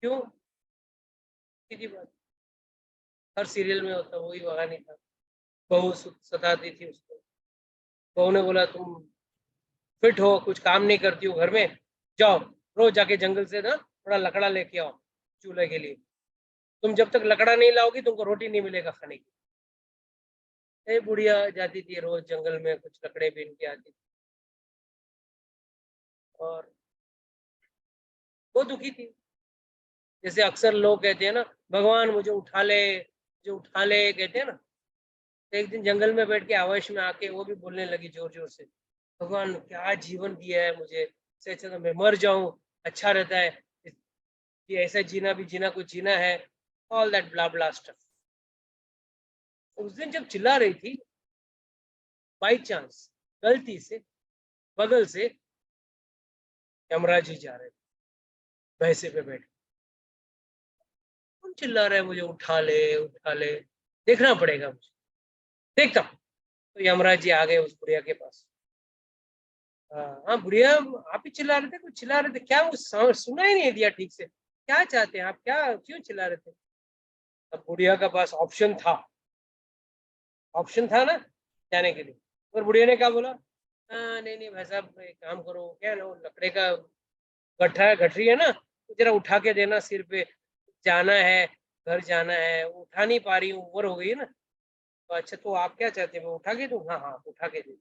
क्यों? सीधी बात, हर सीरियल में होता वही कहानी था। बहू सताती थी उसको, बहू ने बोला तुम फिट हो, कुछ काम नहीं करती हो घर में, जाओ रोज जाके जंगल से ना थोड़ा लकड़ा लेके आओ चूल्हे के लिए। तुम जब तक लकड़ा नहीं लाओगी तुमको रोटी नहीं मिलेगा खाने की। बुढ़िया जाती थी रोज जंगल में, कुछ लकड़े बीन के आती थी, और वो दुखी थी। जैसे अक्सर लोग कहते हैं ना, भगवान मुझे उठा ले, कहते हैं ना। तो एक दिन जंगल में बैठ के आवेश में आके वो भी बोलने लगी जोर जोर से, भगवान क्या जीवन दिया है मुझे, इससे अच्छा तो मैं मर जाऊं, अच्छा रहता है, कि ऐसा जीना भी जीना कुछ जीना है, all that blah blah stuff. उस दिन जब चिल्ला रही थी, बाई चांस गलती से बगल से यमराज जी जा रहे थे भैंसे पे बैठ, कौन चिल्ला रहा है मुझे उठा ले, देखना पड़ेगा मुझे, देखता हूँ। तो यमराज जी आ गए उस बुढ़िया के पास। हाँ बुढ़िया, आप ही चिल्ला रहे थे, कुछ चिल्ला रहे थे क्या? मुझे सुना ही नहीं दिया ठीक से, क्या चाहते हैं आप, क्या क्यों चिल्ला रहे थे? अब बुढ़िया का पास ऑप्शन था ना जाने के लिए। और बुढ़िया ने क्या बोला, नहीं भाई साहब एक काम करो, क्या ना लकड़े का गठरी है ना, तो जरा उठा के देना, सिर पे जाना है, घर जाना है, उठा नहीं पा रही हूँ, उम्र हो गई है ना। तो अच्छा तो आप क्या चाहते हैं, मैं उठा के दूँ? हाँ उठा के दे।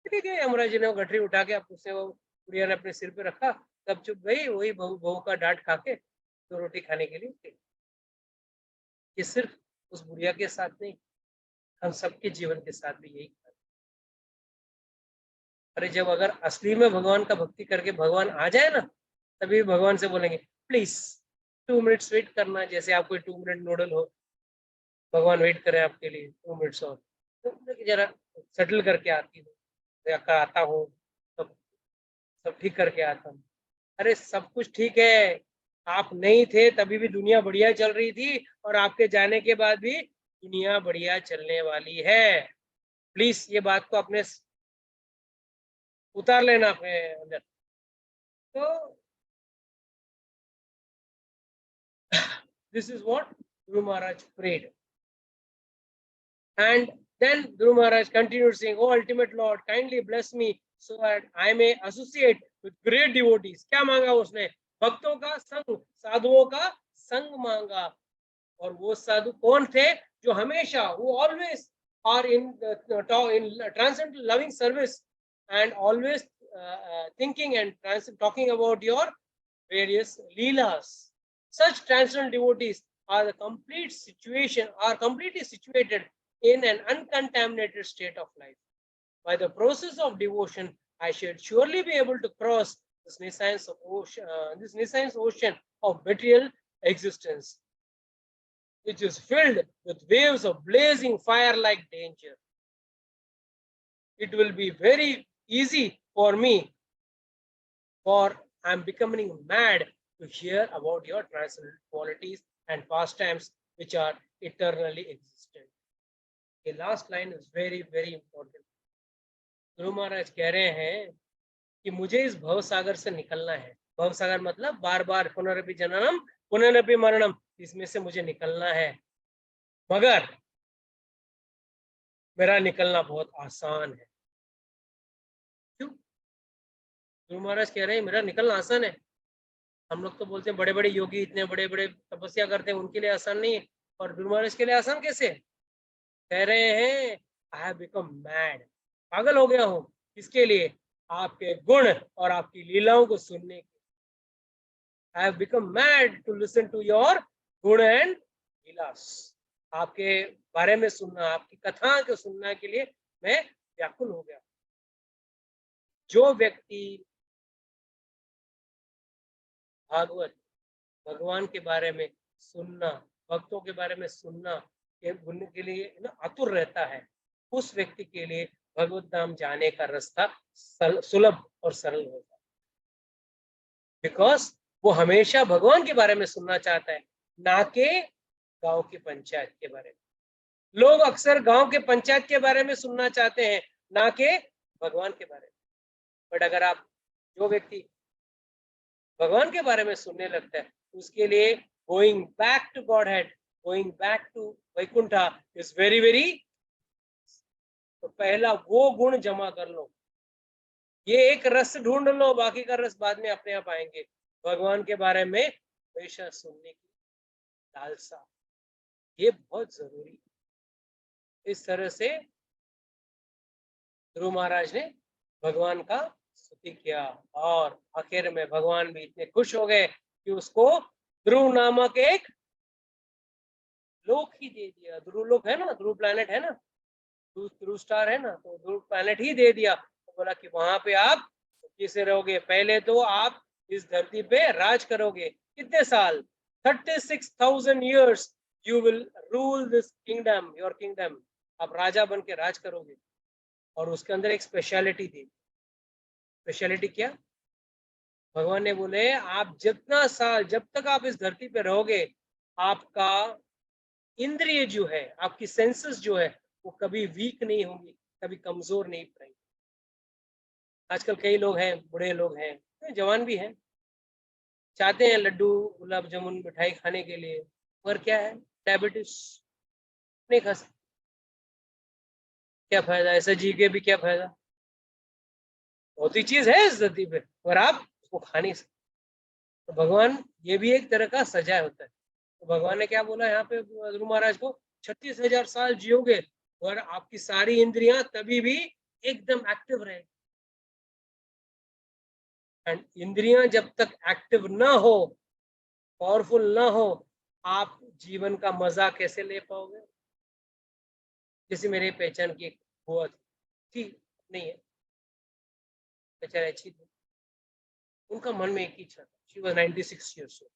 ठीक है, यमराज जी ने गठरी उठा के उसने वो बुढ़िया ने अपने सिर पे रखा, तब चुप गई। वही बहू का डांट खा के तो रोटी खाने के लिए। ये सिर्फ उस बुढ़िया के साथ नहीं, हम सबके जीवन के साथ भी यही। अरे जब अगर असली में भगवान का भक्ति करके भगवान आ जाए ना, तभी भगवान से बोलेंगे प्लीज 2 मिनट्स वेट करना, जैसे आप कोई 2 मिनट नूडल हो, भगवान वेट करे आपके लिए 2 मिनट्स और, तो जरा सेटल करके आता हूँ, सब ठीक करके आता हूँ। अरे सब कुछ ठीक है, आप नहीं थे तभी भी दुनिया बढ़िया चल रही थी, और आपके जाने के बाद भी दुनिया बढ़िया चलने वाली है। प्लीज ये बात को अपने उतार लेना अपने अंदर। तो This is what Dhruv Maharaj prayed. And then Dhruv Maharaj continued saying, "Oh ultimate Lord, kindly bless me so that I may associate with great devotees." क्या मांगा उसने? भक्तों का संग, साधुओं का संग मांगा. और वो साधु कौन थे? जो हमेशा, who always are in transcendental loving service and always thinking and talking about your various leelas. Such transcendental devotees are completely situated in an uncontaminated state of life. By the process of devotion, I should surely be able to cross this nescience ocean of material existence, which is filled with waves of blazing fire-like danger. It will be very easy for me, for I am becoming mad to hear about your transcendental qualities and pastimes which are eternally existent. The last line is very, very important. ध्रुव महाराज कह रहे हैं कि मुझे इस भव सागर से निकलना है. भव सागर मतलब बार बार पुनरपि जननम पुनरपि मरणम, इसमें से मुझे निकलना है. मगर मेरा निकलना बहुत आसान है. क्यों? ध्रुव महाराज कह रहे हैं मेरा निकलना आसान है. हम लोग तो बोलते हैं बड़े बड़े योगी इतने बड़े बड़े तपस्या करते हैं, उनके लिए आसान नहीं है. और ध्रुव महाराज के लिए आसान कैसे? कह रहे हैं आई हैव बिकम मैड, पागल हो गया हूं. किसके लिए? आपके गुण और आपकी लीलाओं को सुनने के. I have become mad to listen to your गुण एंड लीलास. आपके बारे में सुनना, आपकी कथा को सुनने के लिए मैं व्याकुल हो गया. जो व्यक्ति भागवत, भगवान के बारे में सुनना, भक्तों के बारे में सुनना के लिए ना आतुर रहता है, उस व्यक्ति के लिए भगवत धाम जाने का रास्ता सुलभ और सरल होता है. बिकॉज वो हमेशा भगवान के बारे में सुनना चाहता है, ना के गांव की पंचायत के बारे में. लोग अक्सर गांव के पंचायत के बारे में सुनना चाहते हैं, ना के भगवान के बारे में. बट अगर आप, जो व्यक्ति भगवान के बारे में सुनने लगता है, उसके लिए going back to Godhead, going back to Vaikuntha is very very. तो पहला वो गुण जमा कर लो, ये एक रस ढूंढ लो, बाकी का रस बाद में अपने आप आएंगे. भगवान के बारे में हमेशा सुनने की लालसा, ये बहुत जरूरी है. इस तरह से ध्रुव महाराज ने भगवान का स्तुति किया और आखिर में भगवान भी इतने खुश हो गए कि उसको ध्रुव नामक एक लोक ही दे दिया. ध्रुव लोक है ना, ध्रुव प्लैनेट है ना, ध्रुव स्टार है ना, तो ध्रुव प्लैनेट ही दे दिया. तो बोला कि वहां पे आप किसे रहोगे? पहले तो आप इस धरती पे राज करोगे. कितने साल? 36,000 years you will rule this kingdom, your kingdom. आप राजा बन के राज करोगे. और उसके अंदर एक स्पेशलिटी दी. स्पेशलिटी क्या? भगवान ने बोले आप जितना साल, जब तक आप इस धरती पे रहोगे, आपका इंद्रिय जो है, आपकी सेंसेस जो है, वो कभी वीक नहीं होंगी, कभी कमजोर नहीं पड़ेंगी. आजकल कई लोग हैं, बूढ़े लोग हैं, जवान भी हैं, चाहते हैं लड्डू गुलाब जामुन मिठाई खाने के लिए, पर क्या है, डायबिटीज, नहीं खा सकते. क्या फायदा? ऐसा जी के भी क्या फायदा? बहुत ही चीज है इस धरती पे, और आप उसको खा नहीं सकते. तो भगवान, ये भी एक तरह का सजा होता है. तो भगवान ने क्या बोला यहाँ पे ध्रुव महाराज को? 36,000 साल जियोगे और आपकी सारी इंद्रियां तभी भी एकदम एक्टिव रहेगी. एंड इंद्रियां जब तक एक्टिव ना हो, पावरफुल ना हो, आप जीवन का मजा कैसे ले पाओगे? जैसे मेरे पहचान की एक बुआ थी, नहीं है बेचारा, अच्छी थी, उनका मन में एक ही इच्छा था. She was 96 years old,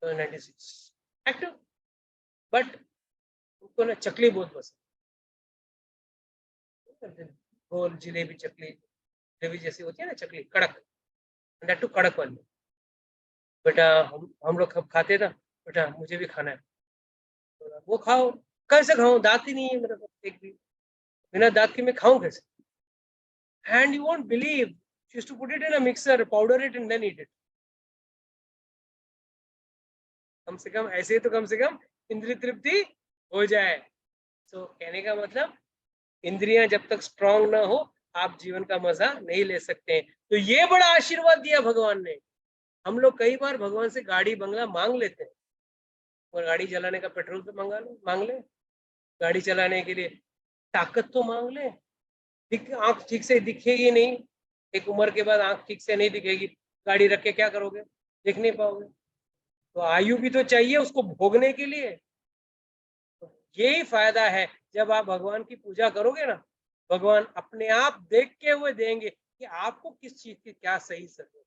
96, active, but उनको ना चकली बहुत पसंद, गोल जलेबी चकली, जलेबी जैसी होती है ना चकली, कड़क, दैट टू कड़क वाली. बेटा हम लोग कब खाते था, बेटा मुझे भी खाना है. वो खाओ. कैसे खाऊं? दांत ही नहीं है मेरे पास एक भी, बिना दांत के मैं खाऊं कैसे? And you won't believe, she used to put it in a mixer, powder it and then eat it. कम से कम ऐसे तो कम से कम इंद्रिय तृप्ति हो जाए। तो कहने का मतलब इंद्रियां जब तक स्ट्रांग ना हो आप जीवन का मजा नहीं ले सकते हैं। तो ये बड़ा आशीर्वाद दिया भगवान ने। हम लोग कई बार भगवान से गाड़ी बंगला मांग लेते हैं, और गाड़ी चलाने का पेट्रोल तो मांग ले, गाड़ी चलाने के लिए ताकत तो मांग ले। आंख ठीक से दिखेगी नहीं, एक उम्र के बाद आंख ठीक से नहीं दिखेगी, गाड़ी रख के क्या करोगे, देख नहीं पाओगे। तो आयु भी तो चाहिए उसको भोगने के लिए। तो यही फायदा है जब आप भगवान की पूजा करोगे ना, भगवान अपने आप देख के हुए देंगे कि आपको किस चीज की क्या सही जरूरत।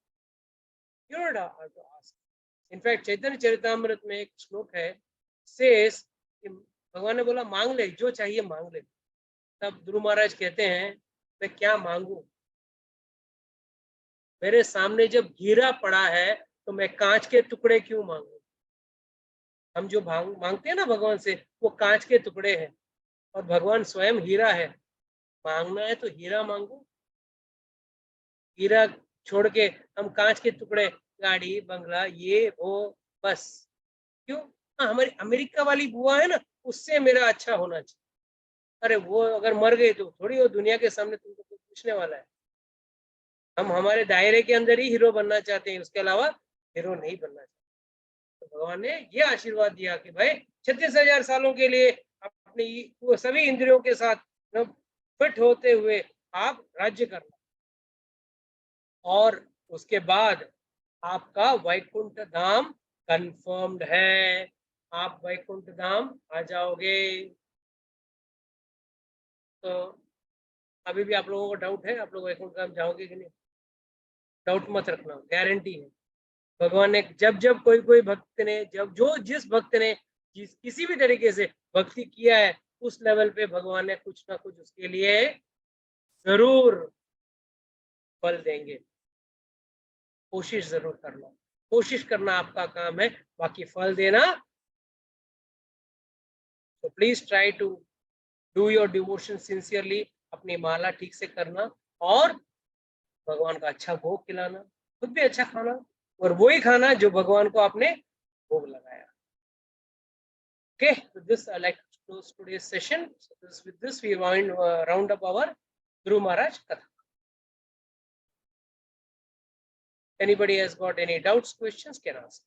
इनफैक्ट चैतन्य चरितामृत में एक श्लोक है, सेस कि भगवान ने बोला मांग ले, जो चाहिए मांग ले। तब ध्रुव महाराज कहते हैं मैं क्या मांगू, मेरे सामने जब हीरा पड़ा है तो मैं कांच के टुकड़े क्यों मांगू। हम जो मांगते हैं ना भगवान से, वो कांच के टुकड़े हैं और भगवान स्वयं हीरा है। मांगना है तो हीरा मांगो, हीरा छोड़ के हम कांच के टुकड़े, गाड़ी बंगला ये वो बस क्यों। हाँ, हमारी अमेरिका वाली बुआ है ना, उससे मेरा अच्छा होना चाहिए। अरे वो अगर मर गई तो थोड़ी वो दुनिया के सामने तुमको कुछ पूछने वाला है। हम हमारे दायरे के अंदर ही हीरो बनना चाहते हैं, उसके अलावा हीरो नहीं बनना चाहते। तो भगवान ने ये आशीर्वाद दिया कि भाई 36,000 सालों के लिए अपनी वो सभी इंद्रियों के साथ फिट होते हुए आप राज्य करना, और उसके बाद आपका वैकुंठ धाम कंफर्म्ड है, आप वैकुंठ धाम आ जाओगे। तो अभी भी आप लोगों को डाउट है, आप लोग वैकुंठ धाम जाओगे कि नहीं? डाउट मत रखना, गारंटी है। भगवान ने जब जब कोई भक्त ने जिस भक्त ने किसी भी तरीके से भक्ति किया है, उस लेवल पे भगवान ने कुछ ना कुछ उसके लिए जरूर फल देंगे। कोशिश जरूर करना, कोशिश करना आपका काम है, बाकी फल देना। तो please try to do your devotion sincerely, अपनी माला ठीक से करना और भगवान का अच्छा भोग खिलाना, खुद भी अच्छा खाना, और वही खाना जो भगवान को आपने भोग लगाया। Okay, with this I like to close today's session. So with this we round up our Dhruv Maharaj Katha. Anybody has got any doubts, questions, can ask.